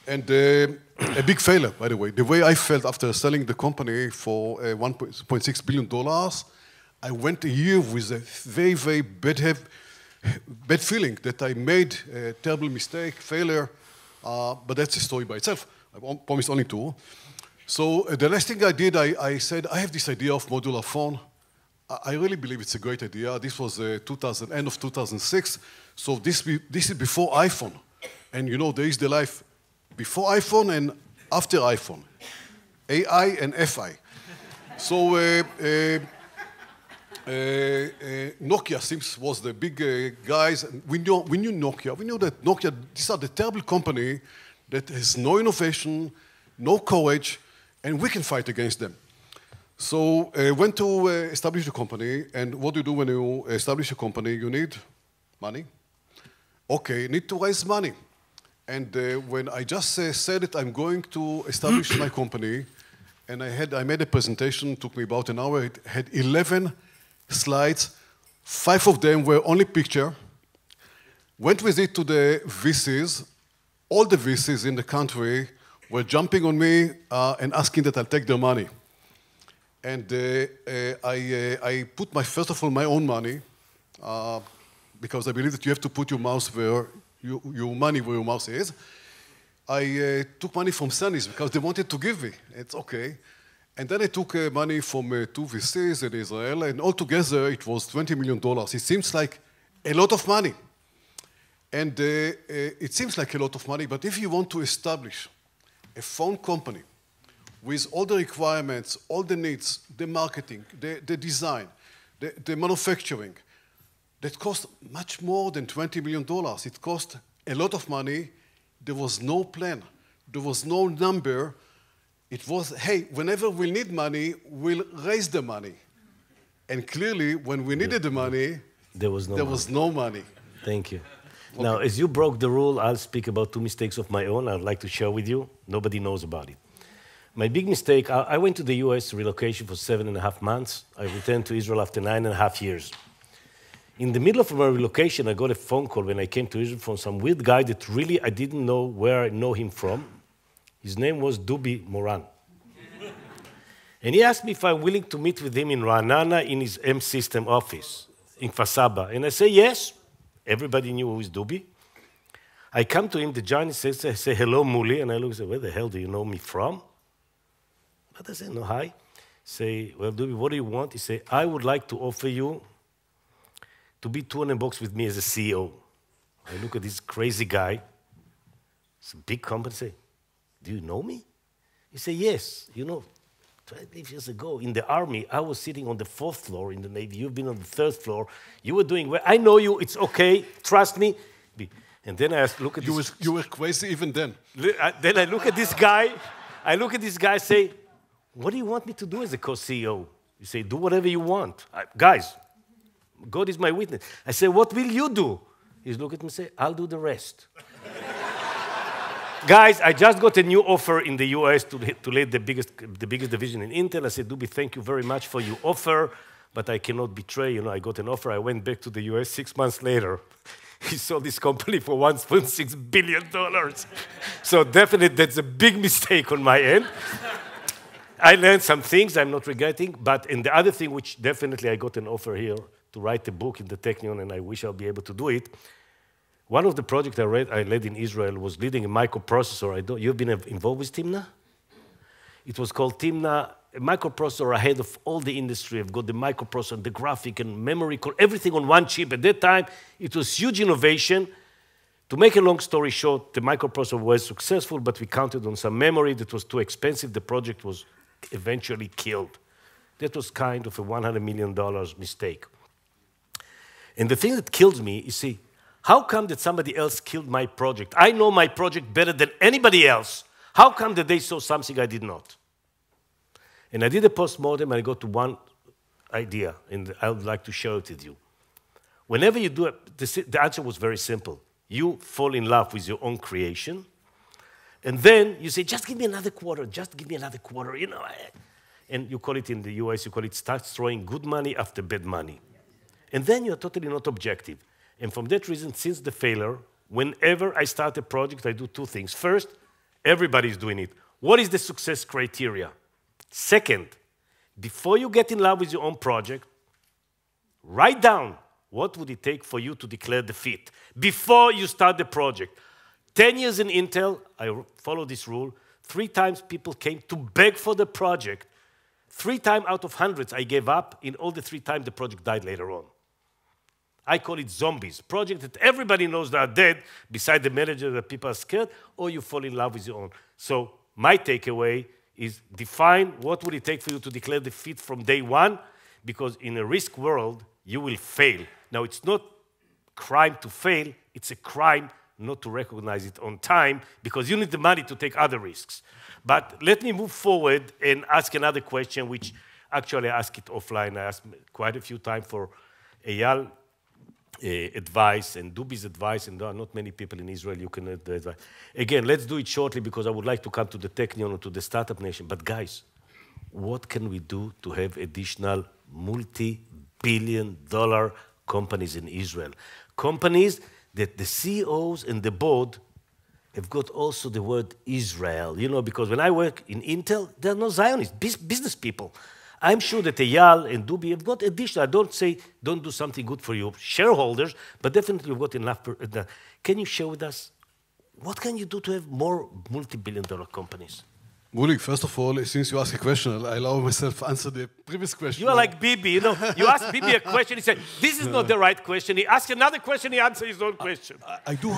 Speaker 3: And a big failure, by the way. The way I felt after selling the company for $1.6 billion, I went a year with a very, very bad feeling that I made a terrible mistake, failure, but that's a story by itself. I promised only two. So the last thing I did, I said, I have this idea of modular phone. I really believe it's a great idea. This was end of 2006. So this is before iPhone. And you know, there is the life before iPhone and after iPhone. AI and FI. So Nokia seems was the big guys. We knew Nokia. We knew that Nokia, these are the terrible company that has no innovation, no courage, and we can fight against them. So went to establish a company, and what do you do when you establish a company? You need money. Okay, need to raise money. And when I just said that I'm going to establish my company, and I made a presentation, took me about an hour, it had 11 slides, 5 of them were only picture, went with it to the VCs, all the VCs in the country were jumping on me and asking that I'll take their money. And I put first of all, my own money, because I believe that you have to put your mouse where your money where your mouse is. I took money from Sanis because they wanted to give me. It's okay. And then I took money from 2 VCs in Israel, and altogether it was $20 million. It seems like a lot of money. And it seems like a lot of money, but if you want to establish a phone company with all the requirements, all the needs, the marketing, the design, the manufacturing, that cost much more than $20 million. It cost a lot of money. There was no plan. There was no number. It was, hey, whenever we need money, we'll raise the money. And clearly, when we needed the money, there was no money.
Speaker 1: Thank you.
Speaker 3: Okay.
Speaker 1: Now, as you broke the rule, I'll speak about 2 mistakes of my own I'd like to share with you. Nobody knows about it. My big mistake, I went to the US relocation for 7.5 months. I returned to Israel after 9.5 years. In the middle of my relocation, I got a phone call when I came to Israel from some weird guy that really I didn't know where I know him from. His name was Dubi Moran. And he asked me if I'm willing to meet with him in Ra'anana in his M System office in Kfar Saba. And I say, yes. Everybody knew who is Dubi. I come to him, the giant says, I say, hello, Muli. And I look and say, where the hell do you know me from? But I say, no, hi. Say, well, Dubi, what do you want? He say, I would like to offer you to be 2 in a box with me as a CEO. I look at this crazy guy. It's a big company. I say, do you know me? He say, yes. You know, 12 years ago in the army, I was sitting on the 4th floor in the Navy. You've been on the 3rd floor. You were doing well. I know you. It's okay. Trust me. And then I look at this.
Speaker 3: You were crazy even then.
Speaker 1: Then I look at this guy. I look at this guy. Say, what do you want me to do as a co-CEO? You say, do whatever you want. Guys, God is my witness. I say, what will you do? He look at me and say, I'll do the rest. Guys, I just got a new offer in the US to lead the biggest division in Intel. I said, Dubi, thank you very much for your offer, but I cannot betray. You know, I got an offer. I went back to the US 6 months later. He sold this company for $1.6 billion. So definitely that's a big mistake on my end. I learned some things I'm not regretting, and the other thing which definitely I got an offer here to write a book in the Technion, and I wish I'll be able to do it. One of the projects I led in Israel was leading a microprocessor. You've been involved with Timna? It was called Timna, a microprocessor ahead of all the industry. I've got the microprocessor, the graphic, and memory, everything on one chip. At that time, it was huge innovation. To make a long story short, the microprocessor was successful, but we counted on some memory that was too expensive. The project was eventually killed. That was kind of a $100 million mistake. And the thing that kills me, you see, how come that somebody else killed my project? I know my project better than anybody else. How come that they saw something I did not? And I did a post-mortem, and I got to one idea, and I would like to share it with you. Whenever you do it, the answer was very simple. You fall in love with your own creation, and then you say, just give me another quarter, just give me another quarter, you know. And you call it in the US, you call it start throwing good money after bad money. And then you're totally not objective. And from that reason, since the failure, whenever I start a project, I do two things. First, everybody's doing it. What is the success criteria? Second, before you get in love with your own project, write down what would it take for you to declare defeat before you start the project. 10 years in Intel, I follow this rule. 3 times people came to beg for the project. 3 times out of hundreds, I gave up. In all the 3 times, the project died later on. I call it zombies. Project that everybody knows they are dead, beside the manager that people are scared, or you fall in love with your own. So my takeaway is define what would it take for you to declare defeat from day one, because in a risk world, you will fail. Now, it's not crime to fail, it's a crime not to recognize it on time, because you need the money to take other risks. But let me move forward and ask another question, which actually I asked it offline. I asked quite a few times for Eyal advice and Dubi's advice, and there are not many people in Israel you can advise. Again, let's do it shortly, because I would like to come to the Technion or to the Startup Nation. But guys, what can we do to have additional multi-billion-dollar companies in Israel? Companies that the CEOs and the board have got also the word Israel, you know, because when I work in Intel, there are no Zionists, business people. I'm sure that Eyal and Dubi have got additional. I don't say don't do something good for your shareholders, but definitely you've got enough. Can you share with us what can you do to have more multi-billion-dollar companies?
Speaker 3: Mulik, first of all, since you asked a question, I allow myself to answer the previous question.
Speaker 1: You are like Bibi, you know. You ask Bibi a question, he said, this is not the right question. He asks another question, he answers his own question.
Speaker 3: I do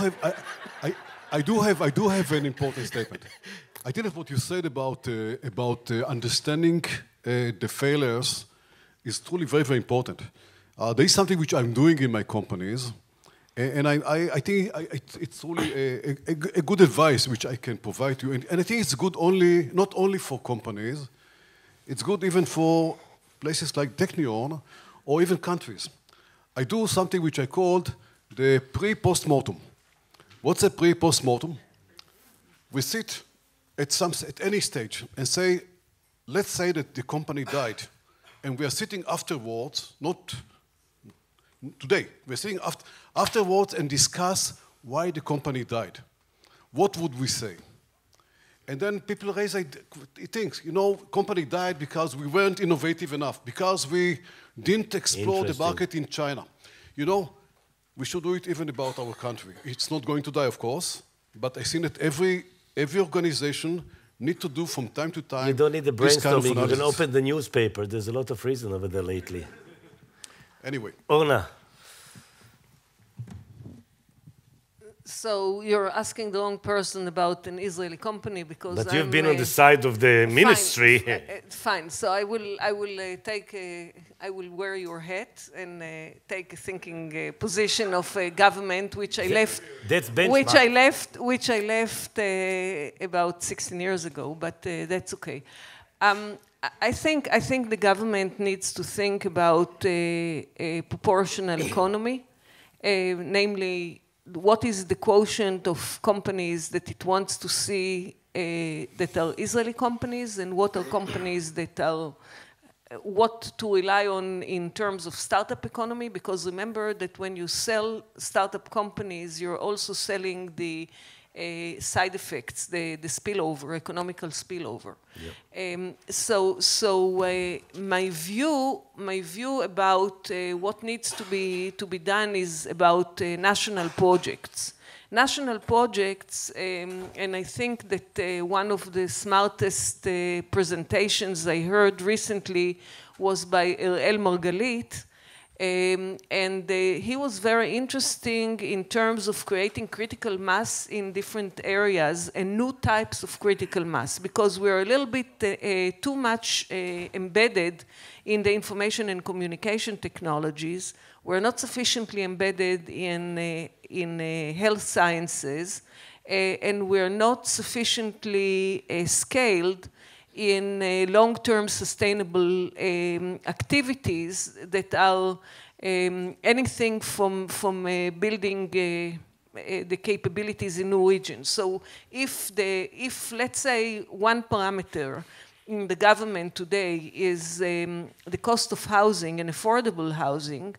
Speaker 3: have an important statement. I think that what you said about understanding the failures is truly very, very important. There is something which I'm doing in my companies, and I think it's really a good advice which I can provide to you. And I think it's good not only for companies, it's good even for places like Technion or even countries. I do something which I called the pre-post-mortem. What's a pre-post-mortem? We sit at any stage and say, let's say that the company died, and we are sitting afterwards, not today, we're sitting afterwards and discuss why the company died. What would we say? And then people raise things, you know, company died because we weren't innovative enough, because we didn't explore the market in China. You know, we should do it even about our country. It's not going to die, of course, but I think that every organization need to do from time to time.
Speaker 1: You don't need the brainstorming.
Speaker 3: Kind of
Speaker 1: you can open the newspaper. There's a lot of reason over there lately.
Speaker 3: Anyway.
Speaker 1: Orna.
Speaker 4: So you're asking the wrong person about an Israeli company, because
Speaker 1: but you've been on the side of the ministry.
Speaker 4: Fine. So I will wear your hat and take a thinking position of government, which I left.
Speaker 1: That's benchmark.
Speaker 4: Which I left about 16 years ago. But that's okay. I think the government needs to think about a proportional economy, namely, what is the quotient of companies that it wants to see that are Israeli companies, and what are companies that are what to rely on in terms of startup economy? Because remember that when you sell startup companies, you're also selling the side effects, the spillover, economical spillover. Yep. So my view about what needs to be done is about national projects. National projects, and I think that one of the smartest presentations I heard recently was by El Margalit, He was very interesting in terms of creating critical mass in different areas and new types of critical mass, because we're a little bit too much embedded in the information and communication technologies. We're not sufficiently embedded in health sciences, and we're not sufficiently scaled in long-term sustainable activities that are anything from building the capabilities in new regions. So if let's say one parameter in the government today is the cost of housing and affordable housing,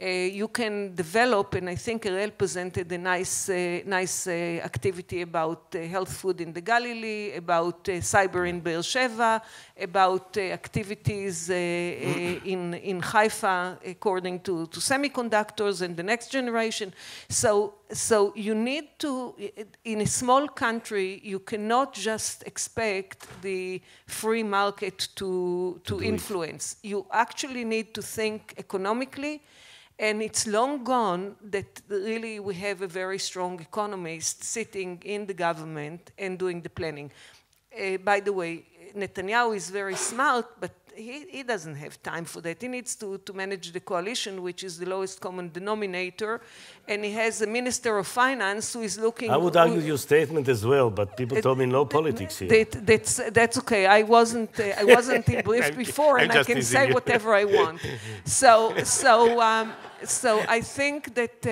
Speaker 4: you can develop, and I think Ariel presented a nice activity about health food in the Galilee, about cyber in Beersheba, about activities in Haifa according to semiconductors and the next generation. So you need to, in a small country, you cannot just expect the free market to influence. You actually need to think economically. And it's long gone that really we have a very strong economist sitting in the government and doing the planning. By the way, Netanyahu is very smart, but he doesn't have time for that. He needs to manage the coalition, which is the lowest common denominator, and he has a minister of finance who is looking...
Speaker 1: I would argue your statement as well, but people told me no politics here.
Speaker 4: That's okay. I wasn't in brief before, and I can say whatever I want. So I think that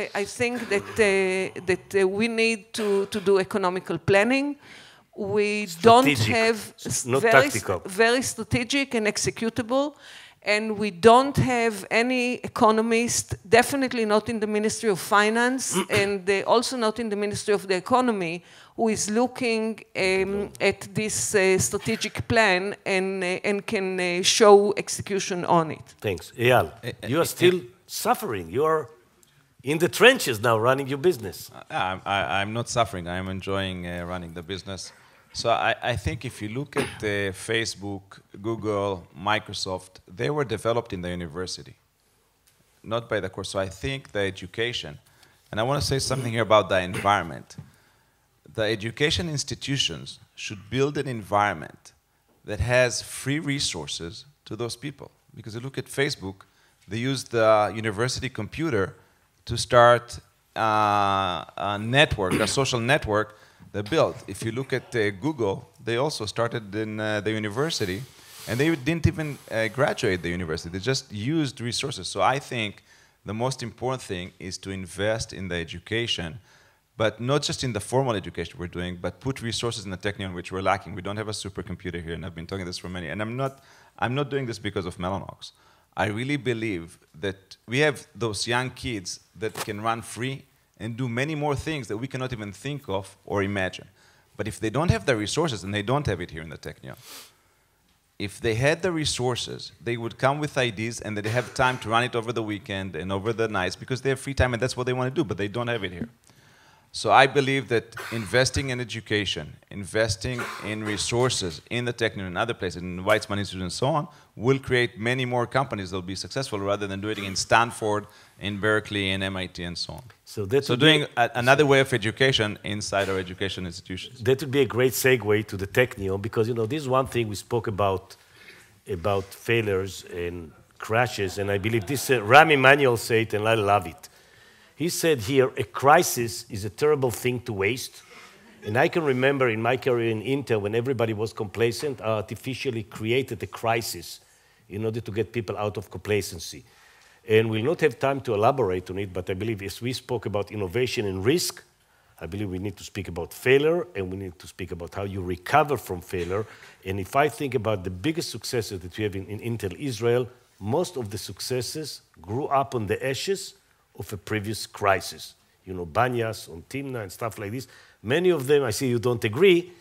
Speaker 4: we need to do economical planning. We don't have very strategic and executable, and we don't have any economist, definitely not in the Ministry of Finance, and also not in the Ministry of the Economy, who is looking at this strategic plan and can show execution on it.
Speaker 1: Thanks. Eyal, you are still suffering. You are in the trenches now running your business.
Speaker 2: I'm not suffering. I'm enjoying running the business. So I think if you look at Facebook, Google, Microsoft, they were developed in the university, not by the course. So I think the education, and I want to say something here about the environment. The education institutions should build an environment that has free resources to those people. Because you look at Facebook, they use the university computer to start a network, a social network they built. If you look at Google, they also started in the university, and they didn't even graduate the university. They just used resources. So I think the most important thing is to invest in the education, but not just in the formal education we're doing, but put resources in the Technion, which we're lacking. We don't have a supercomputer here, and I've been talking this for many. And I'm not doing this because of Mellanox. I really believe that we have those young kids that can run free and do many more things that we cannot even think of or imagine. But if they don't have the resources, and they don't have it here in the Technion, if they had the resources, they would come with ideas and they'd have time to run it over the weekend and over the nights because they have free time and that's what they want to do, but they don't have it here. So I believe that investing in education, investing in resources in the Technion and other places, in the Weizmann Institute and so on, will create many more companies that will be successful rather than doing it in Stanford, in Berkeley, in MIT, and so on.
Speaker 1: So
Speaker 2: doing another way of education inside our education institutions.
Speaker 1: That would be a great segue to the Technion, because this is one thing we spoke about failures and crashes, and I believe this Ram Emanuel said it, and I love it. He said here, a crisis is a terrible thing to waste. And I can remember in my career in Intel, when everybody was complacent, I artificially created a crisis in order to get people out of complacency. And we'll not have time to elaborate on it, but I believe as we spoke about innovation and risk, I believe we need to speak about failure, and we need to speak about how you recover from failure. And if I think about the biggest successes that we have in Intel Israel, most of the successes grew up on the ashes of a previous crisis. Banyas on Timna and stuff like this. Many of them, I see you don't agree.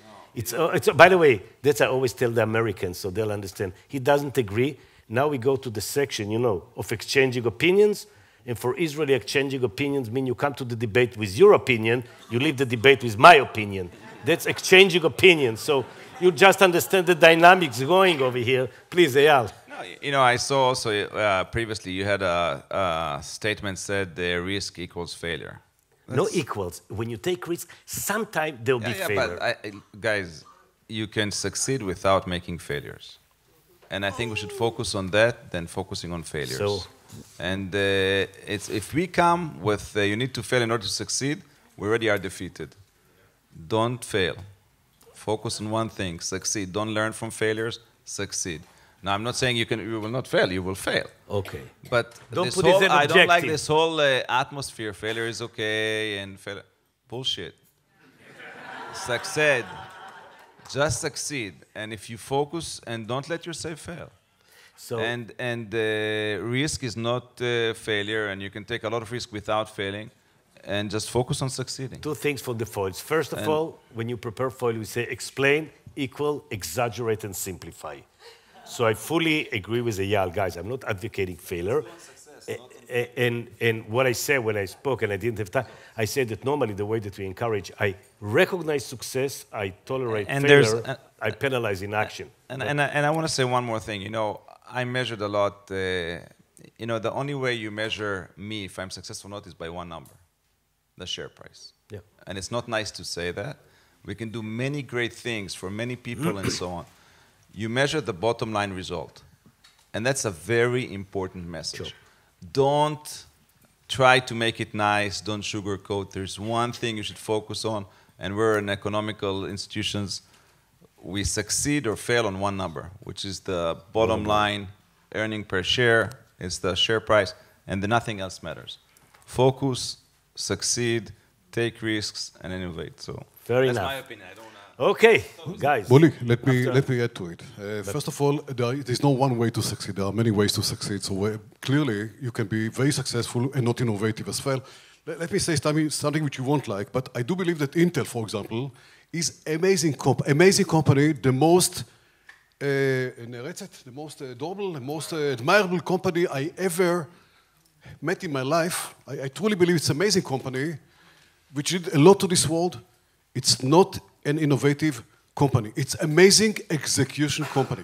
Speaker 1: No. By the way, that's I always tell the Americans, so they'll understand. He doesn't agree. Now we go to the section, of exchanging opinions. And for Israeli, exchanging opinions mean you come to the debate with your opinion, you leave the debate with my opinion. That's exchanging opinions. So you just understand the dynamics going over here. Please, Eyal.
Speaker 2: No, You know, I saw also previously you had a statement said the risk equals failure.
Speaker 1: No equals. When you take risk, sometimes there'll be failure.
Speaker 2: But guys, you can succeed without making failures. And I think we should focus on that than focusing on failures.
Speaker 1: So,
Speaker 2: and if we come with you need to fail in order to succeed, we already are defeated. Don't fail. Focus on one thing, succeed. Don't learn from failures, succeed. Now, I'm not saying you will not fail, you will fail.
Speaker 1: okay.
Speaker 2: But
Speaker 1: Don't put it as an
Speaker 2: I don't like
Speaker 1: objective.
Speaker 2: this whole atmosphere, failure is okay, and failure, bullshit. Succeed. Just succeed. And if you focus and don't let yourself fail.
Speaker 1: So,
Speaker 2: And risk is not failure, and you can take a lot of risk without failing, and just focus on succeeding.
Speaker 1: two things for the foils. First of all, when you prepare foil, we say explain, equal, exaggerate, and simplify. So I fully agree with Eyal, guys. I'm not advocating failure. And what I said when I spoke, and I didn't have time, I said that normally the way that we encourage, I recognize success, I tolerate
Speaker 2: And
Speaker 1: failure, I penalize inaction.
Speaker 2: And I want to say one more thing. You know, I measured a lot. You know, the only way you measure me if I'm successful or not is by one number, the share price.
Speaker 1: Yeah.
Speaker 2: And it's not nice to say that. We can do many great things for many people and so on. You measure the bottom line result. And that's a very important message.
Speaker 1: Sure.
Speaker 2: Don't try to make it nice. Don't sugarcoat. There's one thing you should focus on. And we're in economical institutions. We succeed or fail on one number, which is the bottom line, earning per share, is the share price, and then nothing else matters. Focus, succeed, take risks, and innovate. So
Speaker 1: Fair
Speaker 2: that's
Speaker 1: enough.
Speaker 2: my opinion. I don't.
Speaker 1: Okay, guys.
Speaker 3: Muli, let me add to it. First of all, there's no one way to succeed. There are many ways to succeed. So clearly, you can be very successful and not innovative as well. Let me say something which you won't like, but I do believe that Intel, for example, is amazing company, the most the most adorable, the most admirable company I ever met in my life. I truly believe it's an amazing company, which did a lot to this world. It's not an innovative company. It's amazing execution company.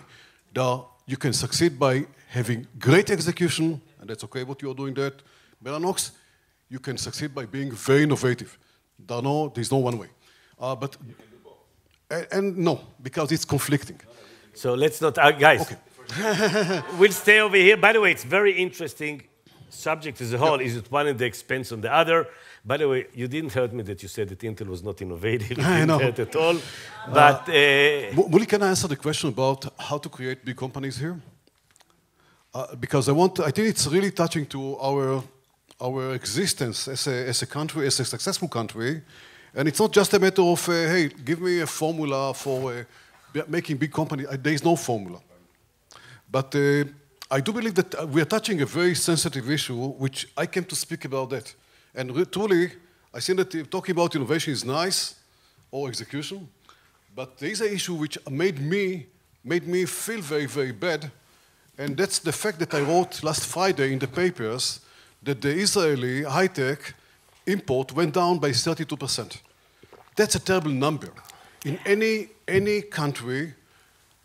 Speaker 3: You can succeed by having great execution, and that's okay what you're doing that. Mellanox, you can succeed by being very innovative. There's no one way. But and no, because it's conflicting.
Speaker 1: So let's not, guys.
Speaker 3: Okay.
Speaker 1: We'll stay over here. By the way, it's very interesting subject as a whole. Is it one at the expense on the other? By the way, you didn't hurt me that you said that Intel was not innovative. It didn't hurt at all. But
Speaker 3: Muli, can I answer the question about how to create big companies here? Because I think it's really touching to our existence as a country, as a successful country. And it's not just a matter of, hey, give me a formula for making big companies. There is no formula. But I do believe that we are touching a very sensitive issue, which I came to speak about that. And truly, I think that talking about innovation is nice, or execution, but there is an issue which made me feel very, very bad, and that's the fact that I wrote last Friday in the papers that the Israeli high-tech import went down by 32%. That's a terrible number. In any country,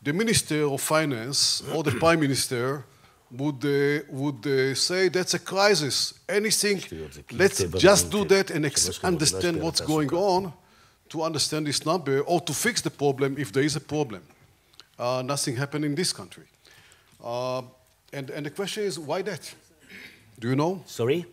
Speaker 3: the Minister of Finance or the Prime Minister would say that's a crisis. Anything, let's just do that and understand what's going on to understand this number or to fix the problem if there is a problem. Nothing happened in this country. And the question is, why that? Do you know?
Speaker 1: sorry?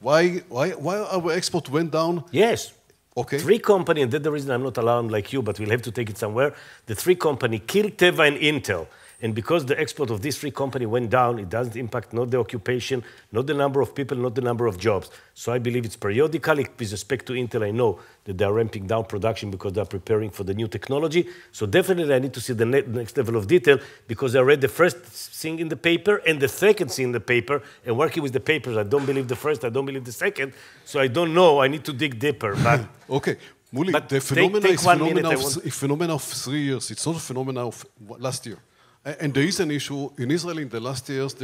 Speaker 3: Why our export went down?
Speaker 1: Yes.
Speaker 3: Okay.
Speaker 1: 3 companies, and that's the reason I'm not alarmed like you, but we'll have to take it somewhere. The 3 companies killed Teva and Intel. And because the export of these 3 companies went down, it doesn't impact not the occupation, not the number of people, not the number of jobs. So I believe it's periodically. With respect to Intel, I know that they're ramping down production because they're preparing for the new technology. So definitely I need to see the next level of detail because I read the first thing in the paper and the second thing in the paper. And working with the papers, I don't believe the first, I don't believe the second. So I don't know. I need to dig deeper. But
Speaker 3: okay. Muli,
Speaker 1: but
Speaker 3: the phenomena
Speaker 1: take
Speaker 3: is
Speaker 1: 1
Speaker 3: phenomena
Speaker 1: minute,
Speaker 3: of, a phenomena of 3 years. It's not a phenomena of last year. And there is an issue in Israel in the last years.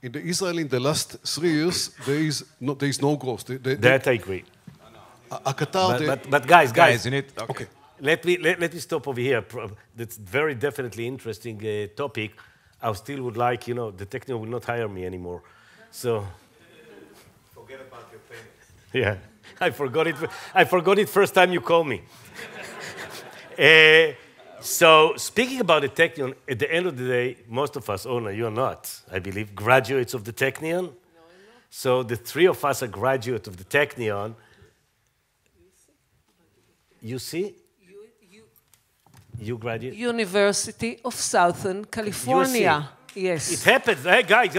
Speaker 3: In the last 3 years, there is no growth.
Speaker 1: that I agree.
Speaker 3: Qatar,
Speaker 1: But guys,
Speaker 2: you need,
Speaker 3: okay.
Speaker 1: let me stop over here. That's very definitely interesting topic. I still would like, you know, the Technion will not hire me anymore. So.
Speaker 2: Forget about your payment.
Speaker 1: Yeah, I forgot it first time you called me. So speaking about the Technion, at the end of the day, most of us, oh no, you're not, I believe, graduates of the Technion. No, I'm not. So the three of us are graduates of the Technion. You see? You graduate?
Speaker 4: University of Southern California. Yes.
Speaker 1: It happens. Hey, guys,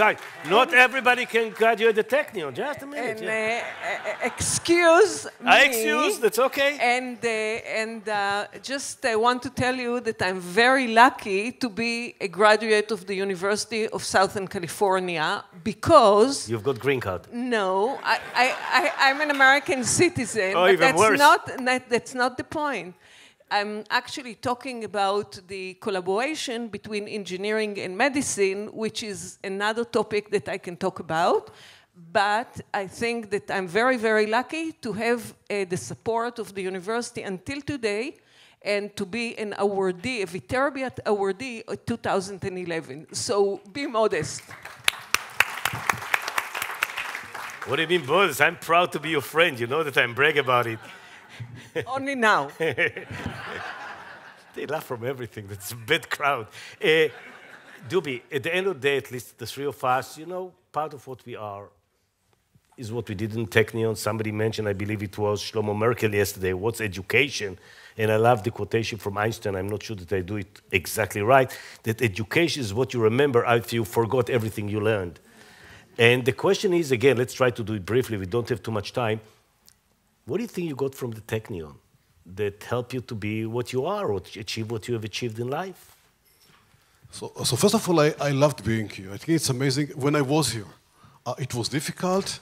Speaker 1: not everybody can graduate the Technion. Just a minute.
Speaker 4: And, excuse me.
Speaker 1: Excuse, that's okay.
Speaker 4: And just I want to tell you that I'm very lucky to be a graduate of the University of Southern California because...
Speaker 1: You've got green card.
Speaker 4: No, I'm an American citizen.
Speaker 1: Oh,
Speaker 4: but
Speaker 1: even worse.
Speaker 4: That's not the point. I'm actually talking about the collaboration between engineering and medicine, which is another topic that I can talk about. But I think that I'm very, very lucky to have the support of the university until today and to be an awardee, a Viterbiat awardee in 2011. So be modest.
Speaker 1: What do you mean, modest? I'm proud to be your friend. You know that I'm brag about it.
Speaker 4: Only now.
Speaker 1: They laugh from everything. That's a bad crowd. Dubi, at the end of the day, at least the three of us, you know, part of what we are is what we did in Technion. Somebody mentioned, I believe it was Shlomo Merkel yesterday, what's education? And I love the quotation from Einstein. I'm not sure that I do it exactly right, that education is what you remember after you forgot everything you learned. And the question is, again, let's try to do it briefly. We don't have too much time. What do you think you got from the Technion that helped you to be what you are or to achieve what you have achieved in life?
Speaker 3: So first of all, I loved being here. I think it's amazing. When I was here, it was difficult,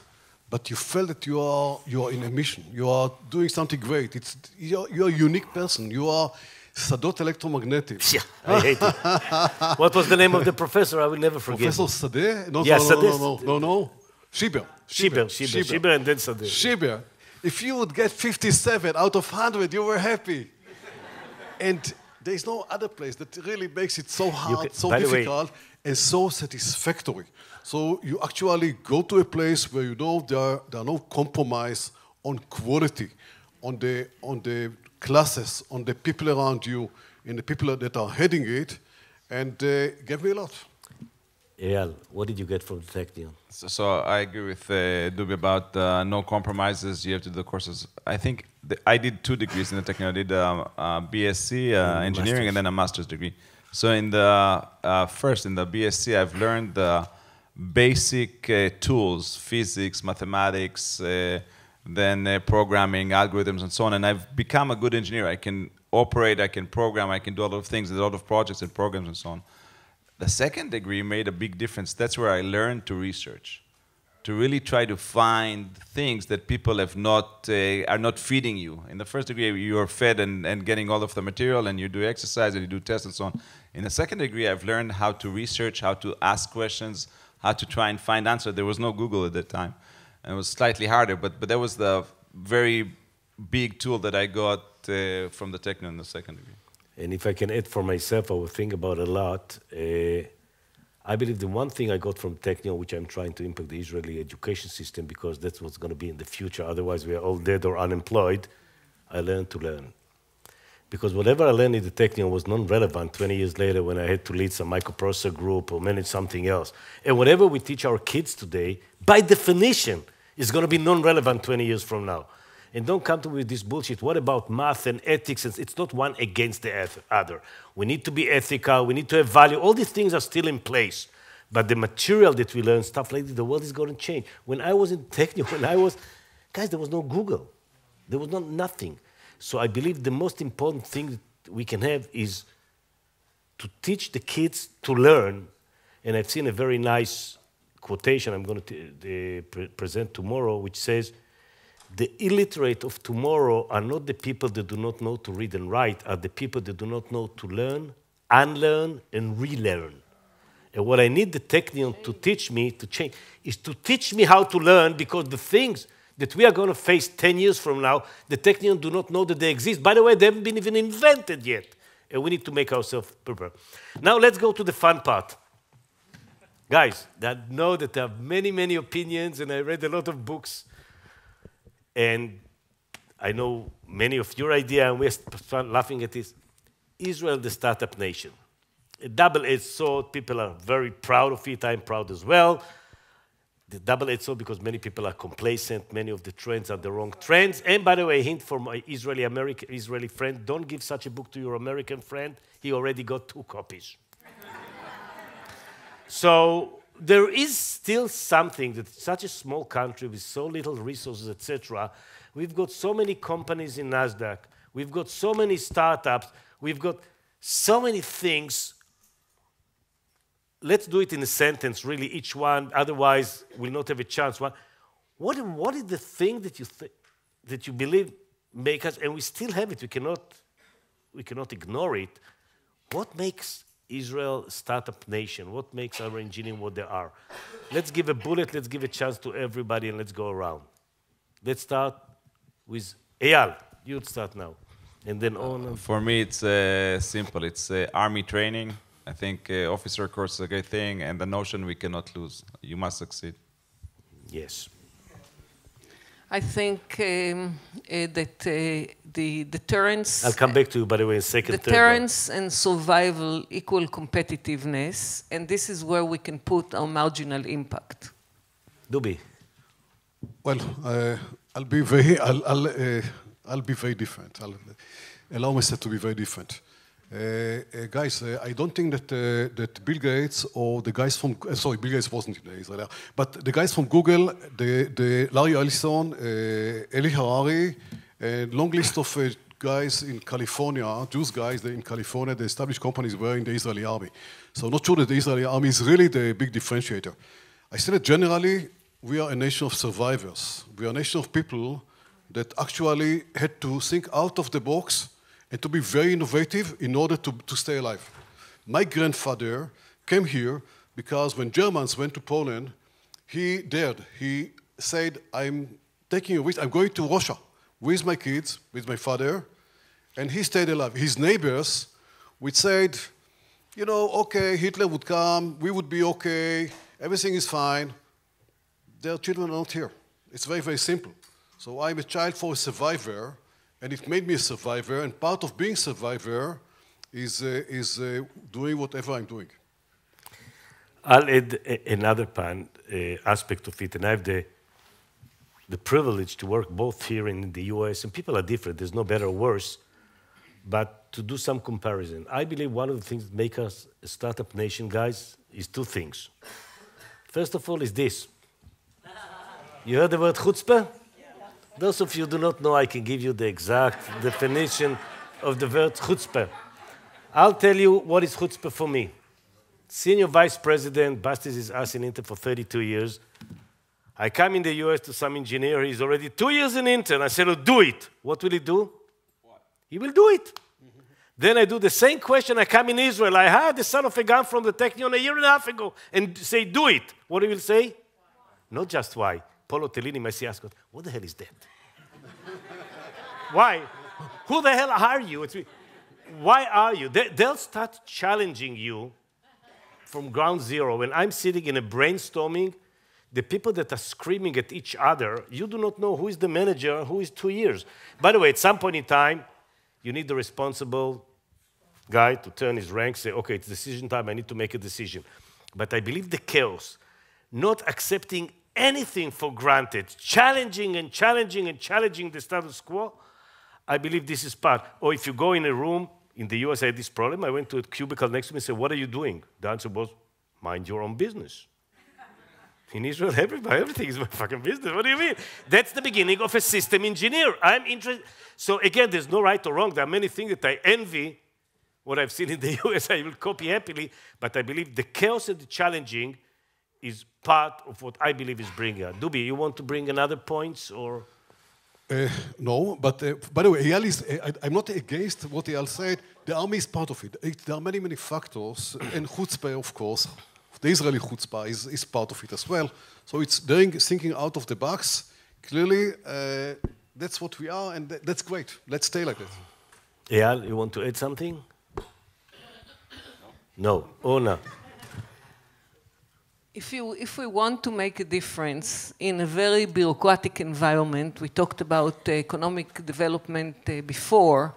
Speaker 3: but you felt that you are in a mission. You are doing something great. You're a unique person. You are Sadot electromagnetic.
Speaker 1: Yeah, I hate it. What was the name of the professor? I will never forget.
Speaker 3: Professor Sadeh? No. Shiber
Speaker 1: and then Sadeh.
Speaker 3: Shiber. If you would get 57 out of 100, you were happy. And there's no other place that really makes it so hard, so difficult, and so satisfactory. So you actually go to a place where you know there are no compromise on quality, on the classes, on the people around you, and the people that are heading it, and gave me a lot.
Speaker 1: Eyal, what did you get from the Technion?
Speaker 2: So I agree with Dubi about no compromises. You have to do the courses. I think I did 2 degrees in the Technion. I did BSc engineering and then a master's degree. So in the first, in the BSc, I've learned the basic tools, physics, mathematics, then programming, algorithms, and so on. And I've become a good engineer. I can operate, I can program, I can do a lot of things, a lot of projects and programs and so on. The second degree made a big difference. That's where I learned to research, to really try to find things that people have not, are not feeding you. In the first degree, you are fed and getting all of the material, and you do exercise, and you do tests, and so on. In the second degree, I've learned how to research, how to ask questions, how to try and find answers. There was no Google at that time. And it was slightly harder, but that was the very big tool that I got from the Technion in the second degree.
Speaker 1: And if I can add for myself, I will think about it a lot. I believe the one thing I got from Technion, which I'm trying to impact the Israeli education system, because that's what's going to be in the future, otherwise we are all dead or unemployed, I learned to learn. Because whatever I learned in the Technion was non-relevant 20 years later when I had to lead some microprocessor group or manage something else. And whatever we teach our kids today, by definition, is going to be non-relevant 20 years from now. And don't come to me with this bullshit. What about math and ethics? It's not one against the other. We need to be ethical. We need to have value. All these things are still in place. But the material that we learn, stuff like this, the world is going to change. When I was in Technion, guys, there was no Google. There was nothing. So I believe the most important thing that we can have is to teach the kids to learn. And I've seen a very nice quotation I'm going to present tomorrow, which says, the illiterate of tomorrow are not the people that do not know to read and write, are the people that do not know to learn, unlearn, and relearn. And what I need the Technion to teach me, to change, is to teach me how to learn, because the things that we are going to face 10 years from now, the Technion do not know that they exist. By the way, they haven't been even invented yet. And we need to make ourselves prepared. Now let's go to the fun part. Guys, that know that I have many, many opinions, and I read a lot of books, and I know many of your idea, and we're laughing at this. Israel, the startup nation. A double-edged sword, people are very proud of it, I'm proud as well. The double-edged sword because many people are complacent, many of the trends are the wrong trends. And by the way, hint for my Israeli friend, don't give such a book to your American friend, he already got 2 copies. So there is still something that such a small country with so little resources, etc., we've got so many companies in NASDAQ, we've got so many startups, we've got so many things. Let's do it in a sentence, really, each one, otherwise we'll not have a chance. What is the thing that you believe make us, and we still have it, we cannot ignore it. What makes Israel a startup nation? What makes our engineering what they are? Let's give a bullet, let's give a chance to everybody, and let's go around. Let's start with Eyal. You'd start now. And then on.
Speaker 2: For me, it's simple. It's army training. I think officer course is a great thing, and the notion we cannot lose. You must succeed.
Speaker 1: Yes.
Speaker 4: I think that the deterrence...
Speaker 1: I'll come back to you, by the way, in second,
Speaker 4: deterrence and survival equal competitiveness, and this is where we can put our marginal impact.
Speaker 1: Dubi.
Speaker 3: Well, I'll be very different. Allow myself to be very different. Guys, I don't think that Bill Gates or the guys from, sorry, Bill Gates wasn't in Israel, but the guys from Google, the Larry Ellison, Eli Harari, a long list of guys in California, Jews guys in California, the established companies were in the Israeli army. So I'm not sure that the Israeli army is really the big differentiator. I say that generally, we are a nation of survivors. We are a nation of people that actually had to think out of the box and to be very innovative in order to stay alive. My grandfather came here because when Germans went to Poland, he dared. He said, I'm taking a risk, I'm going to Russia with my kids, with my father, and he stayed alive. His neighbors would say, you know, okay, Hitler would come, we would be okay, everything is fine. Their children are not here. It's very, very simple. So I'm a child for a survivor, and it made me a survivor, and part of being a survivor is doing whatever I'm doing.
Speaker 1: I'll add another aspect of it, and I have the privilege to work both here and in the US, and people are different, there's no better or worse, but to do some comparison. I believe one of the things that make us a startup nation, guys, is 2 things. First of all is this. You heard the word chutzpah? Those of you who do not know, I can give you the exact definition of the word chutzpah. I'll tell you what is chutzpah for me. Senior vice president, busted his ass in Intel for 32 years. I come in the US to some engineer, he's already 2 years in Intel. I said, oh, do it. What will he do? What? He will do it. Then I do the same question, I come in Israel, I hired the son of a gun from the Technion a year and a half ago, and say, do it. What he will say? Not just why. Polo Tellini, my CS, what the hell is that? Why? Who the hell are you? Why are you? They'll start challenging you from ground zero. When I'm sitting in a brainstorming, the people that are screaming at each other, you do not know who is the manager, who is 2 years. By the way, at some point in time, you need the responsible guy to turn his rank, say, okay, it's decision time, I need to make a decision. But I believe the chaos, not accepting anything for granted, challenging and challenging and challenging the status quo, I believe this is part. Or if you go in a room, in the US I had this problem, I went to a cubicle next to me and said, what are you doing? The answer was, mind your own business. In Israel, everything is my fucking business. What do you mean? That's the beginning of a system engineer. I'm interested. So again, there's no right or wrong. There are many things that I envy. What I've seen in the US, I will copy happily. But I believe the chaos and the challenging is part of what I believe is bringing out. Dubi, you want to bring another points or?
Speaker 3: No, but by the way, Eyal I'm not against what Eyal said. The army is part of it. There are many, many factors, and chutzpah, of course, the Israeli chutzpah is part of it as well. So it's thinking out of the box. Clearly, that's what we are, and that's great. Let's stay like that.
Speaker 1: Eyal, you want to add something? No. Oh, no.
Speaker 4: If we want to make a difference in a very bureaucratic environment, we talked about economic development before,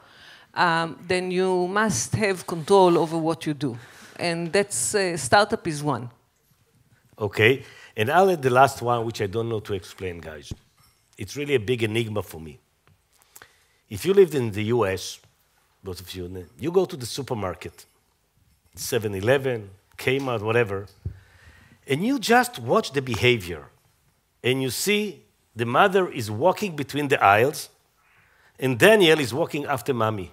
Speaker 4: then you must have control over what you do. And that's, startup is one.
Speaker 1: Okay, and I'll add the last one, which I don't know to explain, guys. It's really a big enigma for me. If you lived in the US, both of you, you go to the supermarket, 7-Eleven, Kmart, whatever, and you just watch the behavior, and you see the mother is walking between the aisles, and Daniel is walking after mommy.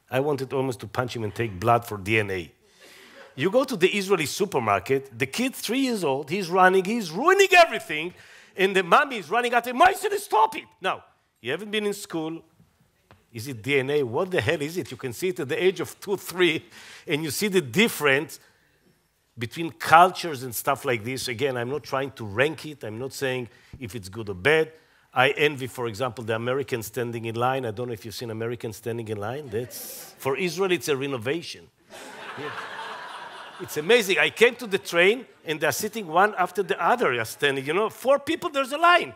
Speaker 1: I wanted almost to punch him and take blood for DNA. You go to the Israeli supermarket, the kid, 3 years old, he's running, he's ruining everything, and the mommy is running after him. I said, stop it. Now, you haven't been in school. Is it DNA? What the hell is it? You can see it at the age of 2, 3, and you see the difference between cultures and stuff like this. Again, I'm not trying to rank it. I'm not saying if it's good or bad. I envy, for example, the Americans standing in line. I don't know if you've seen Americans standing in line. For Israel, it's a renovation. Yeah. It's amazing. I came to the train, and they're sitting one after the other. They're standing, 4 people, there's a line.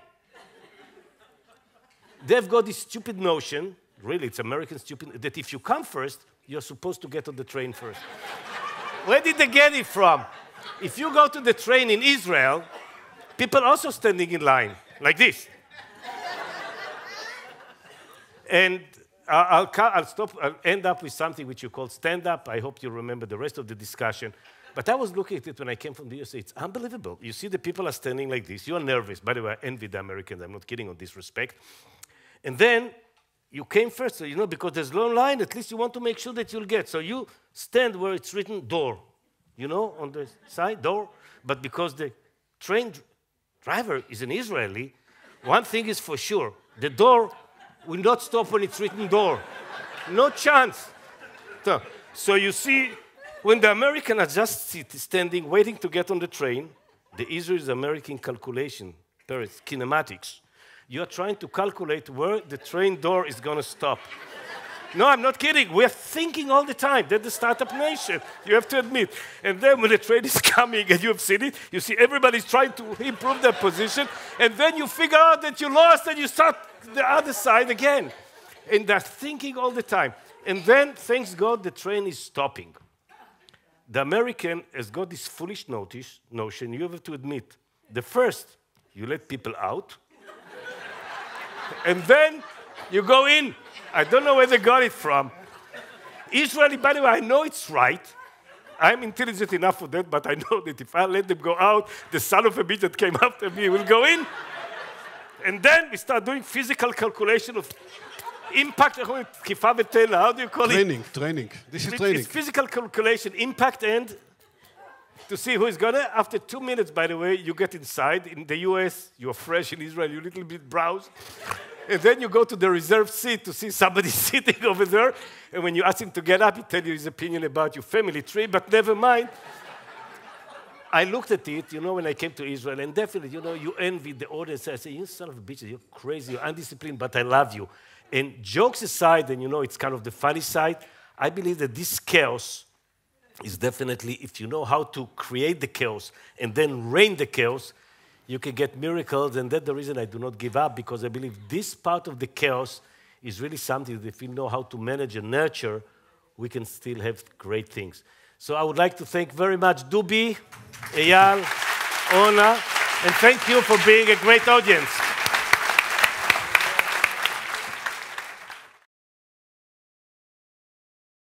Speaker 1: They've got this stupid notion, really, it's American stupid, that if you come first, you're supposed to get on the train first. Where did they get it from? If you go to the train in Israel, people also standing in line, like this. And I'll end up with something which you call stand-up. I hope you remember the rest of the discussion. But I was looking at it when I came from the USA. It's unbelievable. You see the people are standing like this. You are nervous. By the way, I envy the Americans. I'm not kidding on this respect. And then you came first, so, because there's a long line, at least you want to make sure that you'll get. So you stand where it's written door, on the side, door. But because the train driver is an Israeli, one thing is for sure, the door will not stop when it's written door. No chance. So you see, when the Americans are just standing, waiting to get on the train, the Israeli-American calculation, Paris, kinematics, you are trying to calculate where the train door is going to stop. No, I'm not kidding. We're thinking all the time. They're the startup nation. You have to admit. And then when the train is coming and you have seen it, you see everybody's trying to improve their position. And then you figure out that you lost and you start the other side again. And they're thinking all the time. And then, thanks God, the train is stopping. The American has got this foolish notion. You have to admit. The first, you let people out. And then you go in. I don't know where they got it from. Israeli, by the way, I know it's right. I'm intelligent enough for that, but I know that if I let them go out, the son of a bitch that came after me will go in. And then we start doing physical calculation of impact. How do you call it?
Speaker 3: Training. This is training.
Speaker 1: It's physical calculation, impact, and to see who is going to. After 2 minutes, by the way, you get inside. In the US, you're fresh. In Israel, you're a little bit browse. And then you go to the reserved seat to see somebody sitting over there. And when you ask him to get up, he tells you his opinion about your family tree, but never mind. I looked at it, when I came to Israel, and definitely, you envy the audience. I say, you son of a bitch, you're crazy, you're undisciplined, but I love you. And jokes aside, and it's kind of the funny side, I believe that this chaos is definitely, if you know how to create the chaos and then reign the chaos, you can get miracles, and that's the reason I do not give up, because I believe this part of the chaos is really something that if we know how to manage and nurture, we can still have great things. So I would like to thank very much Dubi, Eyal, Ona, and thank you for being a great audience.